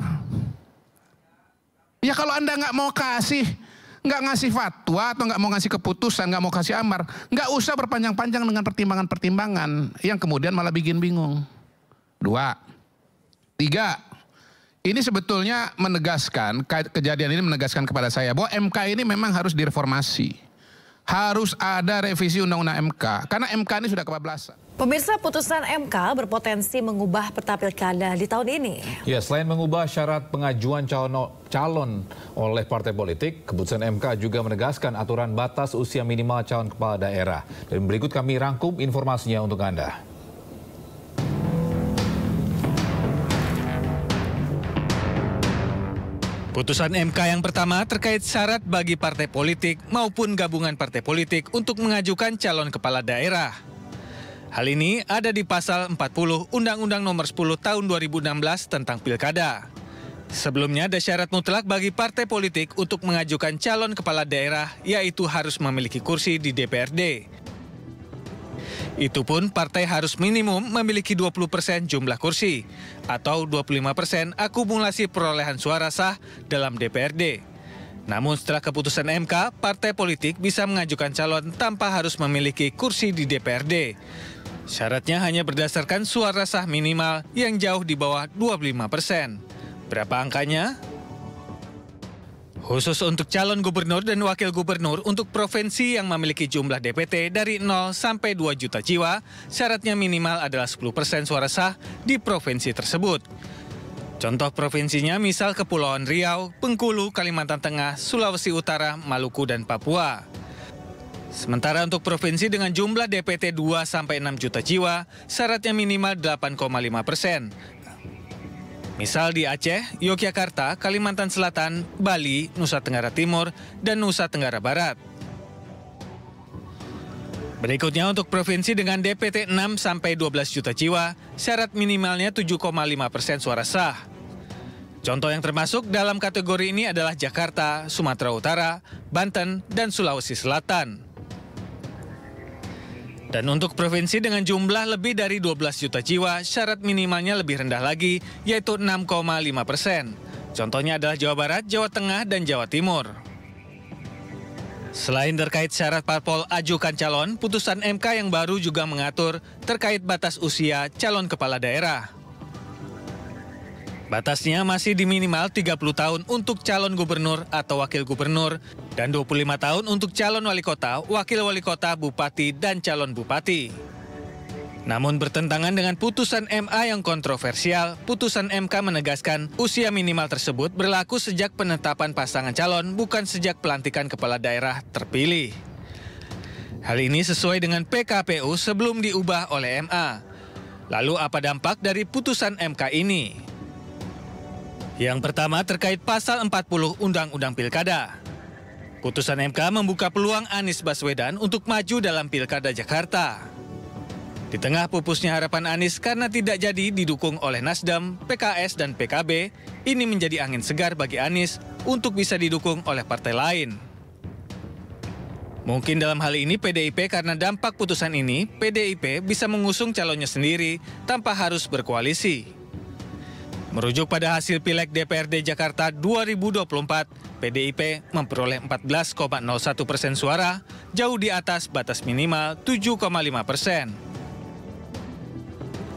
Ya kalau Anda nggak mau nggak ngasih fatwa atau nggak mau ngasih keputusan, nggak mau kasih amar, nggak usah berpanjang-panjang dengan pertimbangan-pertimbangan yang kemudian malah bikin bingung. 2, 3. Ini sebetulnya menegaskan, kejadian ini menegaskan kepada saya bahwa MK ini memang harus direformasi. Harus ada revisi Undang-Undang MK, karena MK ini sudah kebablasan. Pemirsa, putusan MK berpotensi mengubah peta pilkada di tahun ini. Ya, selain mengubah syarat pengajuan calon oleh partai politik, keputusan MK juga menegaskan aturan batas usia minimal calon kepala daerah. Dan berikut kami rangkum informasinya untuk Anda. Putusan MK yang pertama terkait syarat bagi partai politik maupun gabungan partai politik untuk mengajukan calon kepala daerah. Hal ini ada di pasal 40 Undang-Undang Nomor 10 Tahun 2016 tentang Pilkada. Sebelumnya ada syarat mutlak bagi partai politik untuk mengajukan calon kepala daerah, yaitu harus memiliki kursi di DPRD. Itu pun partai harus minimum memiliki 20% jumlah kursi atau 25% akumulasi perolehan suara sah dalam DPRD. Namun setelah keputusan MK, partai politik bisa mengajukan calon tanpa harus memiliki kursi di DPRD. Syaratnya hanya berdasarkan suara sah minimal yang jauh di bawah 25%. Berapa angkanya? Khusus untuk calon gubernur dan wakil gubernur untuk provinsi yang memiliki jumlah DPT dari 0 sampai 2 juta jiwa, syaratnya minimal adalah 10% suara sah di provinsi tersebut. Contoh provinsinya misal Kepulauan Riau, Bengkulu, Kalimantan Tengah, Sulawesi Utara, Maluku, dan Papua. Sementara untuk provinsi dengan jumlah DPT 2 sampai 6 juta jiwa, syaratnya minimal 8,5%. Misal di Aceh, Yogyakarta, Kalimantan Selatan, Bali, Nusa Tenggara Timur, dan Nusa Tenggara Barat. Berikutnya untuk provinsi dengan DPT 6 sampai 12 juta jiwa, syarat minimalnya 7,5% suara sah. Contoh yang termasuk dalam kategori ini adalah Jakarta, Sumatera Utara, Banten, dan Sulawesi Selatan. Dan untuk provinsi dengan jumlah lebih dari 12 juta jiwa, syarat minimalnya lebih rendah lagi, yaitu 6,5%. Contohnya adalah Jawa Barat, Jawa Tengah, dan Jawa Timur. Selain terkait syarat parpol ajukan calon, putusan MK yang baru juga mengatur terkait batas usia calon kepala daerah. Batasnya masih di minimal 30 tahun untuk calon gubernur atau wakil gubernur dan 25 tahun untuk calon wali kota, wakil wali kota, bupati, dan calon bupati. Namun bertentangan dengan putusan MA yang kontroversial, putusan MK menegaskan usia minimal tersebut berlaku sejak penetapan pasangan calon, bukan sejak pelantikan kepala daerah terpilih. Hal ini sesuai dengan PKPU sebelum diubah oleh MA. Lalu apa dampak dari putusan MK ini? Yang pertama terkait pasal 40 Undang-Undang Pilkada. Putusan MK membuka peluang Anies Baswedan untuk maju dalam Pilkada Jakarta. Di tengah pupusnya harapan Anies karena tidak jadi didukung oleh Nasdem, PKS, dan PKB, ini menjadi angin segar bagi Anies untuk bisa didukung oleh partai lain. Mungkin dalam hal ini PDIP karena dampak putusan ini, PDIP bisa mengusung calonnya sendiri tanpa harus berkoalisi. Merujuk pada hasil Pileg DPRD Jakarta 2024, PDIP memperoleh 14,01% suara, jauh di atas batas minimal 7,5%.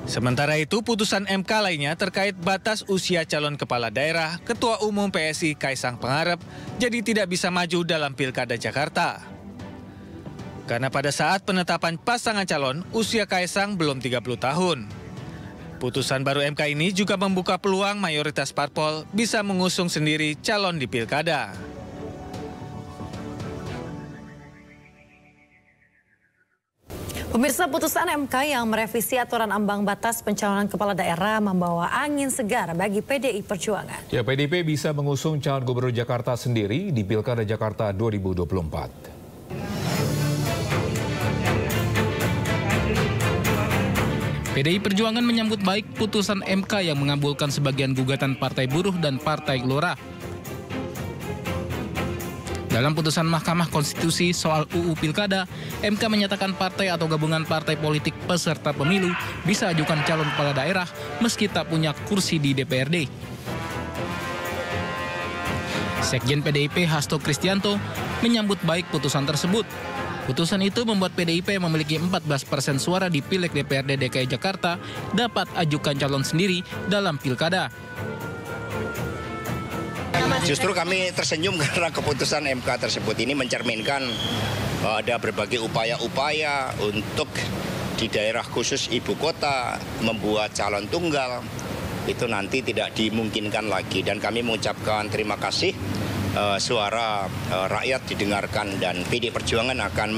Sementara itu, putusan MK lainnya terkait batas usia calon kepala daerah, Ketua Umum PSI Kaisang Pangarep jadi tidak bisa maju dalam Pilkada Jakarta. Karena pada saat penetapan pasangan calon, usia Kaisang belum 30 tahun. Putusan baru MK ini juga membuka peluang mayoritas parpol bisa mengusung sendiri calon di Pilkada. Pemirsa, putusan MK yang merevisi aturan ambang batas pencalonan kepala daerah membawa angin segar bagi PDI Perjuangan. Ya, PDIP bisa mengusung calon gubernur Jakarta sendiri di Pilkada Jakarta 2024. PDI Perjuangan menyambut baik putusan MK yang mengabulkan sebagian gugatan Partai Buruh dan Partai Gelora. Dalam putusan Mahkamah Konstitusi soal UU Pilkada, MK menyatakan partai atau gabungan partai politik peserta pemilu bisa ajukan calon kepala daerah meski tak punya kursi di DPRD. Sekjen PDIP Hasto Kristianto menyambut baik putusan tersebut. Putusan itu membuat PDIP yang memiliki 14% suara di Pileg DPRD DKI Jakarta dapat ajukan calon sendiri dalam Pilkada. Justru kami tersenyum karena keputusan MK tersebut ini mencerminkan bahwa ada berbagai upaya-upaya untuk di daerah khusus ibu kota membuat calon tunggal itu nanti tidak dimungkinkan lagi. Dan kami mengucapkan terima kasih suara rakyat didengarkan dan PDI Perjuangan akan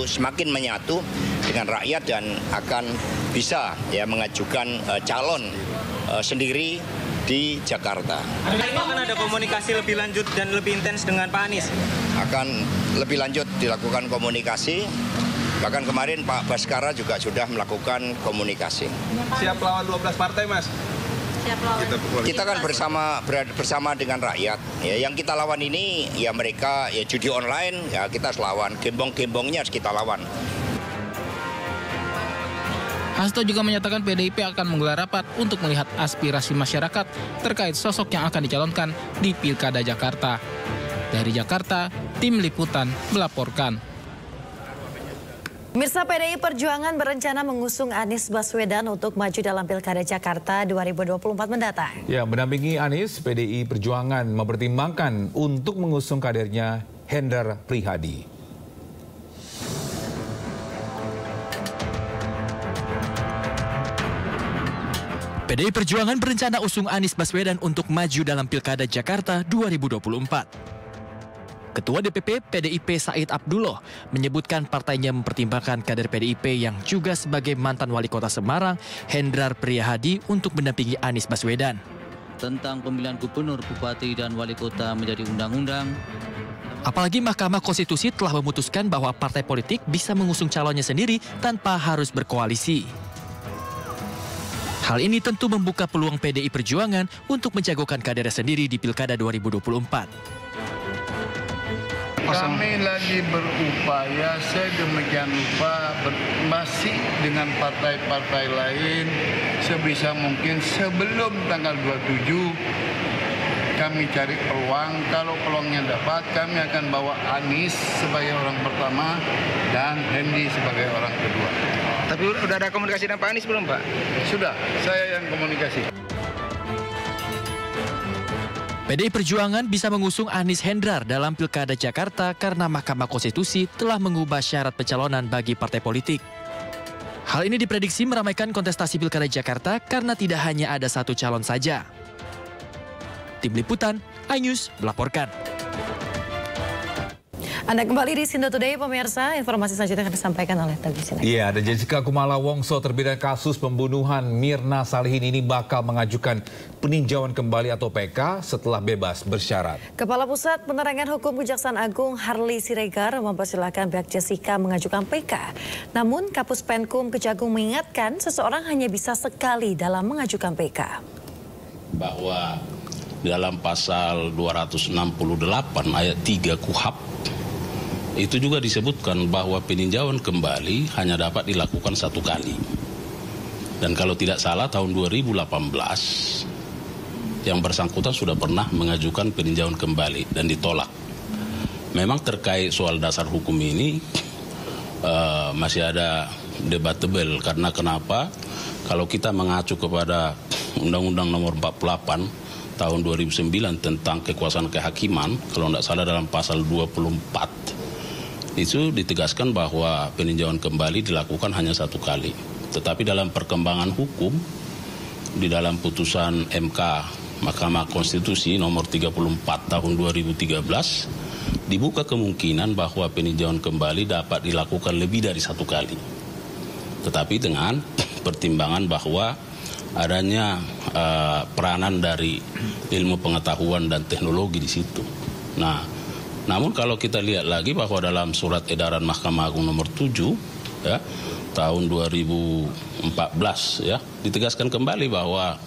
semakin menyatu dengan rakyat dan akan bisa ya mengajukan calon sendiri di Jakarta. Akan ada komunikasi lebih lanjut dan lebih intens dengan Pak Anies? Akan lebih lanjut dilakukan komunikasi, bahkan kemarin Pak Baskara juga sudah melakukan komunikasi. Siap lawan 12 partai, Mas? Siap lawan. Kita kan bersama dengan rakyat. Ya, yang kita lawan ini ya mereka ya judi online, ya kita harus lawan. Gembong-gembongnya harus kita lawan. Hasto juga menyatakan PDIP akan menggelar rapat untuk melihat aspirasi masyarakat terkait sosok yang akan dicalonkan di Pilkada Jakarta. Dari Jakarta, Tim Liputan melaporkan. Pemirsa, PDI Perjuangan berencana mengusung Anies Baswedan untuk maju dalam Pilkada Jakarta 2024 mendatang. Ya, mendampingi Anies, PDI Perjuangan mempertimbangkan untuk mengusung kadernya Hendrar Prihadi. PDI Perjuangan berencana usung Anies Baswedan untuk maju dalam Pilkada Jakarta 2024. Ketua DPP PDIP Said Abdullah menyebutkan partainya mempertimbangkan kader PDIP yang juga sebagai mantan wali kota Semarang, Hendrar Prihadi, untuk mendampingi Anies Baswedan. Tentang pemilihan gubernur, bupati, dan wali kota menjadi undang-undang. Apalagi Mahkamah Konstitusi telah memutuskan bahwa partai politik bisa mengusung calonnya sendiri tanpa harus berkoalisi. Hal ini tentu membuka peluang PDI Perjuangan untuk menjagokan kadernya sendiri di Pilkada 2024. Kami lagi berupaya sedemikian rupa masih dengan partai-partai lain sebisa mungkin sebelum tanggal 27 kami cari peluang. Kalau peluangnya dapat, kami akan bawa Anies sebagai orang pertama dan Hendi sebagai orang kedua. Tapi udah ada komunikasi dengan Pak Anies belum, Pak? Sudah, saya yang komunikasi. PDI Perjuangan bisa mengusung Anies Hendrar dalam Pilkada Jakarta karena Mahkamah Konstitusi telah mengubah syarat pencalonan bagi partai politik. Hal ini diprediksi meramaikan kontestasi Pilkada Jakarta karena tidak hanya ada satu calon saja. Tim Liputan, iNews melaporkan. Anda kembali di Sindo Today, pemirsa. Informasi selanjutnya akan disampaikan oleh Teguh Sinek. Iya, ada Jessica Kumala Wongso terpidana kasus pembunuhan Mirna Salihin ini bakal mengajukan peninjauan kembali atau PK setelah bebas bersyarat. Kepala Pusat Penerangan Hukum Kejaksaan Agung Harli Siregar mempersilahkan pihak Jessica mengajukan PK. Namun Kapus Penkum Kejagung mengingatkan seseorang hanya bisa sekali dalam mengajukan PK. Bahwa dalam pasal 268 ayat 3 KUHAP itu juga disebutkan bahwa peninjauan kembali hanya dapat dilakukan 1 kali. Dan kalau tidak salah tahun 2018 yang bersangkutan sudah pernah mengajukan peninjauan kembali dan ditolak. Memang terkait soal dasar hukum ini masih ada debatable karena kenapa? Kalau kita mengacu kepada Undang-Undang Nomor 48 tahun 2009 tentang kekuasaan kehakiman, kalau tidak salah dalam pasal 24 itu ditegaskan bahwa peninjauan kembali dilakukan hanya 1 kali. Tetapi dalam perkembangan hukum di dalam putusan MK Mahkamah Konstitusi nomor 34 tahun 2013 dibuka kemungkinan bahwa peninjauan kembali dapat dilakukan lebih dari 1 kali. Tetapi dengan pertimbangan bahwa adanya peranan dari ilmu pengetahuan dan teknologi di situ. Namun kalau kita lihat lagi bahwa dalam surat edaran Mahkamah Agung nomor 7 ya, tahun 2014 ya, ditegaskan kembali bahwa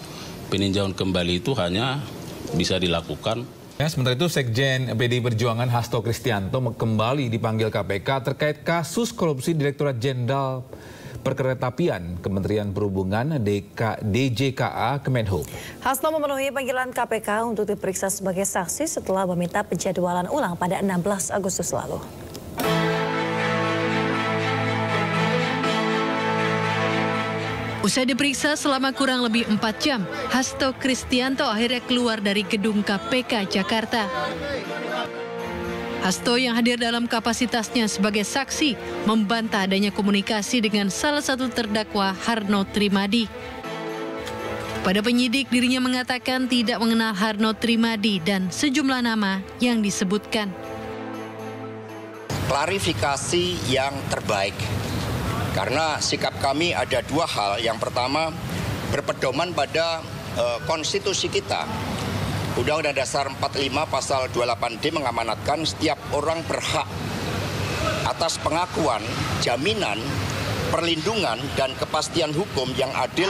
peninjauan kembali itu hanya bisa dilakukan. Ya, sementara itu Sekjen PDI Perjuangan Hasto Kristianto kembali dipanggil KPK terkait kasus korupsi Direktorat Jenderal Perkeretapian Kementerian Perhubungan DJKA Kemenhub. Hasto memenuhi panggilan KPK untuk diperiksa sebagai saksi setelah meminta penjadwalan ulang pada 16 Agustus lalu. Usai diperiksa selama kurang lebih 4 jam, Hasto Kristianto akhirnya keluar dari gedung KPK Jakarta. Hasto yang hadir dalam kapasitasnya sebagai saksi membantah adanya komunikasi dengan salah satu terdakwa Harno Trimadi. Pada penyidik dirinya mengatakan tidak mengenal Harno Trimadi dan sejumlah nama yang disebutkan. Klarifikasi yang terbaik, karena sikap kami ada 2 hal. Yang pertama berpedoman pada konstitusi kita. Undang-Undang Dasar 45 pasal 28D mengamanatkan setiap orang berhak atas pengakuan, jaminan, perlindungan, dan kepastian hukum yang adil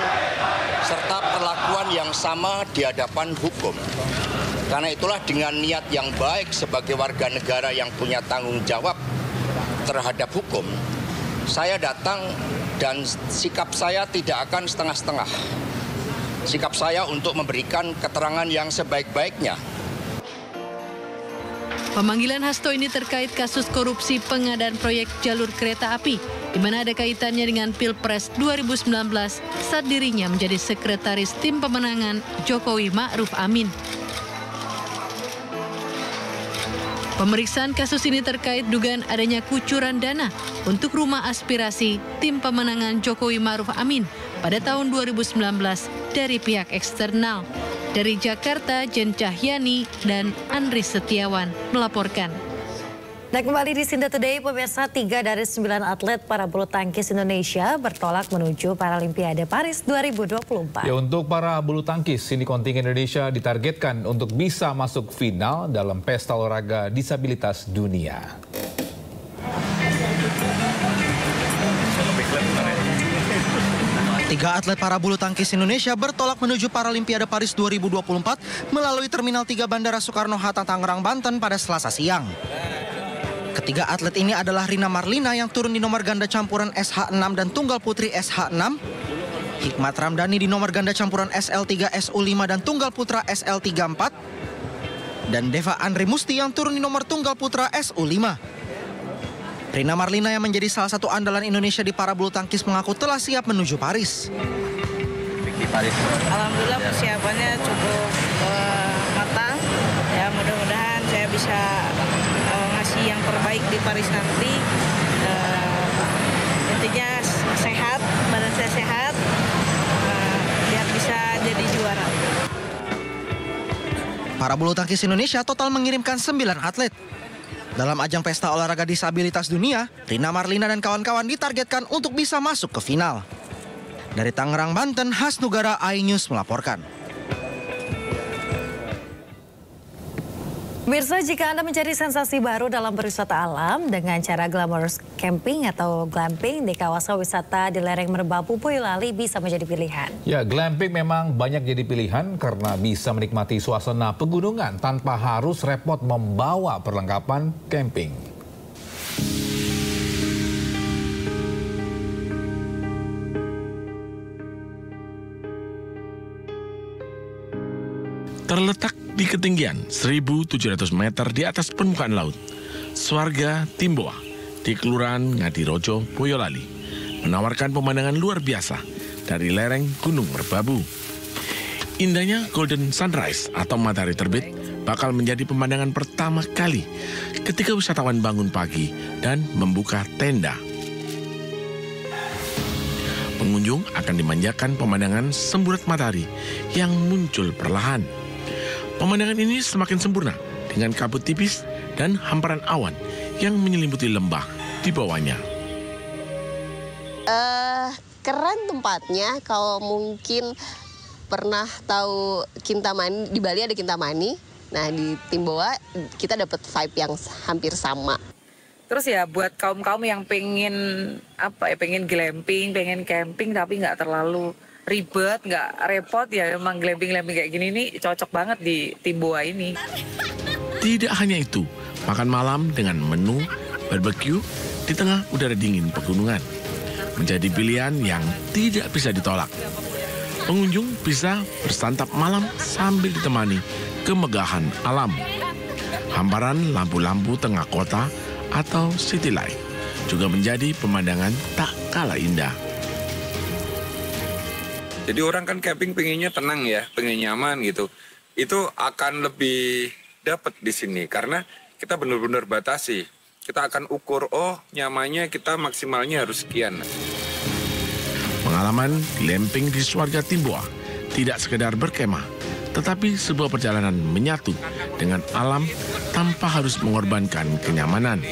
serta perlakuan yang sama di hadapan hukum. Karena itulah dengan niat yang baik sebagai warga negara yang punya tanggung jawab terhadap hukum, saya datang dan sikap saya tidak akan setengah-setengah. Sikap saya untuk memberikan keterangan yang sebaik-baiknya. Pemanggilan Hasto ini terkait kasus korupsi pengadaan proyek jalur kereta api, di mana ada kaitannya dengan Pilpres 2019 saat dirinya menjadi sekretaris tim pemenangan Jokowi Ma'ruf Amin. Pemeriksaan kasus ini terkait dugaan adanya kucuran dana untuk rumah aspirasi tim pemenangan Jokowi Ma'ruf Amin pada tahun 2019 dari pihak eksternal. Dari Jakarta, Jen Cahyani dan Andri Setiawan melaporkan. Nah, kembali di Sindo Today, pemirsa, 3 dari 9 atlet para bulu tangkis Indonesia bertolak menuju Paralimpiade Paris 2024. Ya, untuk para bulu tangkis, ini kontingen Indonesia ditargetkan untuk bisa masuk final dalam pesta olahraga disabilitas dunia. Tiga atlet para bulu tangkis Indonesia bertolak menuju Paralimpiade Paris 2024 melalui Terminal 3 Bandara Soekarno-Hatta, Tangerang, Banten pada Selasa siang. Ketiga atlet ini adalah Rina Marlina yang turun di nomor ganda campuran SH6 dan tunggal putri SH6, Hikmat Ramdhani di nomor ganda campuran SL3 SU5 dan tunggal putra SL34, dan Deva Andri Musti yang turun di nomor tunggal putra SU5. Rina Marlina yang menjadi salah satu andalan Indonesia di para bulu tangkis mengaku telah siap menuju Paris. Alhamdulillah persiapannya cukup matang. Ya, mudah-mudahan saya bisa ngasih yang terbaik di Paris nanti. Intinya sehat, badan saya sehat, biar bisa jadi juara. Para bulu tangkis Indonesia total mengirimkan 9 atlet. Dalam ajang pesta olahraga disabilitas dunia, Rina Marlina dan kawan-kawan ditargetkan untuk bisa masuk ke final. Dari Tangerang, Banten, Hasnugara, iNews melaporkan. Pemirsa, jika Anda mencari sensasi baru dalam berwisata alam dengan cara glamorous camping atau glamping di kawasan wisata di lereng Merbabu, Boyolali bisa menjadi pilihan. Ya, glamping memang banyak jadi pilihan karena bisa menikmati suasana pegunungan tanpa harus repot membawa perlengkapan camping. Terletak di ketinggian 1.700 meter di atas permukaan laut, Swarga Timboa di Kelurahan Ngadirojo, Boyolali, menawarkan pemandangan luar biasa dari lereng Gunung Merbabu. Indahnya Golden Sunrise atau matahari terbit bakal menjadi pemandangan pertama kali ketika wisatawan bangun pagi dan membuka tenda. Pengunjung akan dimanjakan pemandangan semburat matahari yang muncul perlahan. Pemandangan ini semakin sempurna dengan kabut tipis dan hamparan awan yang menyelimuti lembah di bawahnya. Keren tempatnya. Kalau mungkin pernah tahu Kintamani, di Bali ada Kintamani. Nah, di Timboa kita dapat vibe yang hampir sama. Terus ya buat kaum-kaum yang pengen glamping, pengen camping tapi nggak terlalu ribet, nggak repot, ya memang glamping kayak gini nih cocok banget di Timboa ini. Tidak hanya itu, makan malam dengan menu barbecue di tengah udara dingin pegunungan menjadi pilihan yang tidak bisa ditolak. Pengunjung bisa bersantap malam sambil ditemani kemegahan alam. Hamparan lampu-lampu tengah kota atau city light juga menjadi pemandangan tak kalah indah. Jadi orang kan camping pengennya tenang ya, pengen nyaman gitu. Itu akan lebih dapat di sini karena kita benar-benar batasi. Kita akan ukur, oh nyamannya kita maksimalnya harus sekian. Pengalaman glamping di Swarga Timboa tidak sekedar berkemah, tetapi sebuah perjalanan menyatu dengan alam tanpa harus mengorbankan kenyamanan.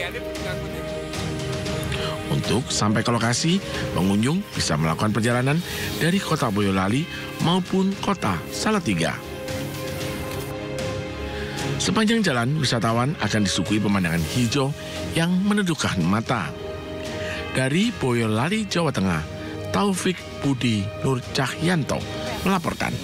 Untuk sampai ke lokasi, pengunjung bisa melakukan perjalanan dari kota Boyolali maupun kota Salatiga. Sepanjang jalan, wisatawan akan disuguhi pemandangan hijau yang meneduhkan mata. Dari Boyolali, Jawa Tengah, Taufik Budi Nur Cahyanto melaporkan.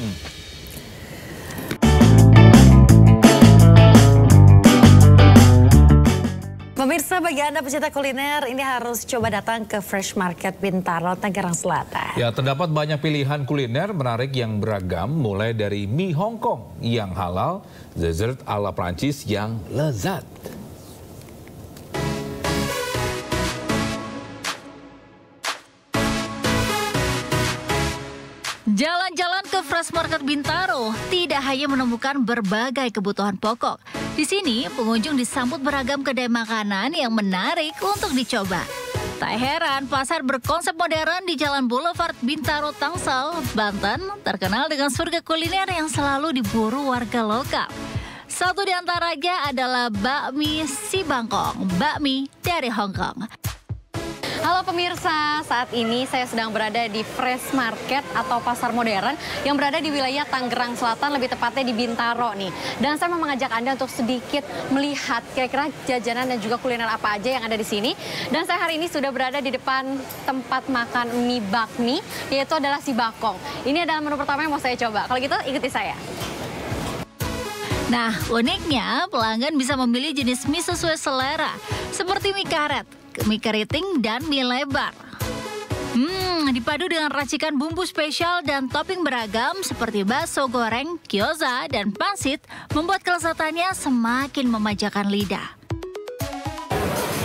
Pemirsa, bagi Anda pecinta kuliner, ini harus coba datang ke Fresh Market Bintaro, Tangerang Selatan. Ya, terdapat banyak pilihan kuliner menarik yang beragam, mulai dari mie Hongkong yang halal, dessert ala Prancis yang lezat. Jalan-jalan ke Fresh Market Bintaro tidak hanya menemukan berbagai kebutuhan pokok. Di sini, pengunjung disambut beragam kedai makanan yang menarik untuk dicoba. Tak heran, pasar berkonsep modern di Jalan Boulevard Bintaro, Tangsel, Banten, terkenal dengan surga kuliner yang selalu diburu warga lokal. Satu di antaranya adalah bakmi si Bangkong, bakmi dari Hong Kong. Halo pemirsa, saat ini saya sedang berada di Fresh Market atau pasar modern yang berada di wilayah Tangerang Selatan, lebih tepatnya di Bintaro nih. Dan saya mau mengajak Anda untuk sedikit melihat kira-kira jajanan dan juga kuliner apa aja yang ada di sini. Dan saya hari ini sudah berada di depan tempat makan mie bakmi, yaitu adalah si Bangkong. Ini adalah menu pertama yang mau saya coba. Kalau gitu ikuti saya. Nah, uniknya pelanggan bisa memilih jenis mie sesuai selera, seperti mie karet, mie keriting, dan mie lebar. Dipadu dengan racikan bumbu spesial dan topping beragam seperti bakso goreng, gyoza, dan pangsit, membuat kelezatannya semakin memanjakan lidah.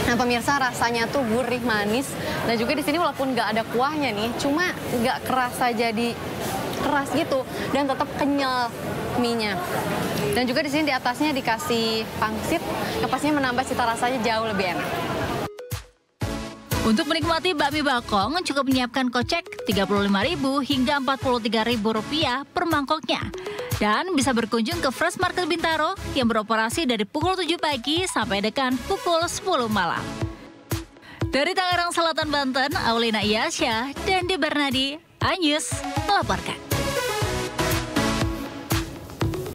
Nah pemirsa, rasanya tuh gurih manis, dan juga di sini walaupun nggak ada kuahnya nih, cuma nggak kerasa jadi keras gitu, dan tetap kenyal mie-nya. Dan juga di sini di atasnya dikasih pangsit, yang pastinya menambah cita rasanya jauh lebih enak. Untuk menikmati bakmi bakong cukup menyiapkan kocek Rp35.000 hingga Rp43.000 per mangkoknya. Dan bisa berkunjung ke Fresh Market Bintaro yang beroperasi dari pukul 7 pagi sampai dengan pukul 10 malam. Dari Tangerang Selatan, Banten, Aulina Iyasya dan Di Bernadi, iNews melaporkan.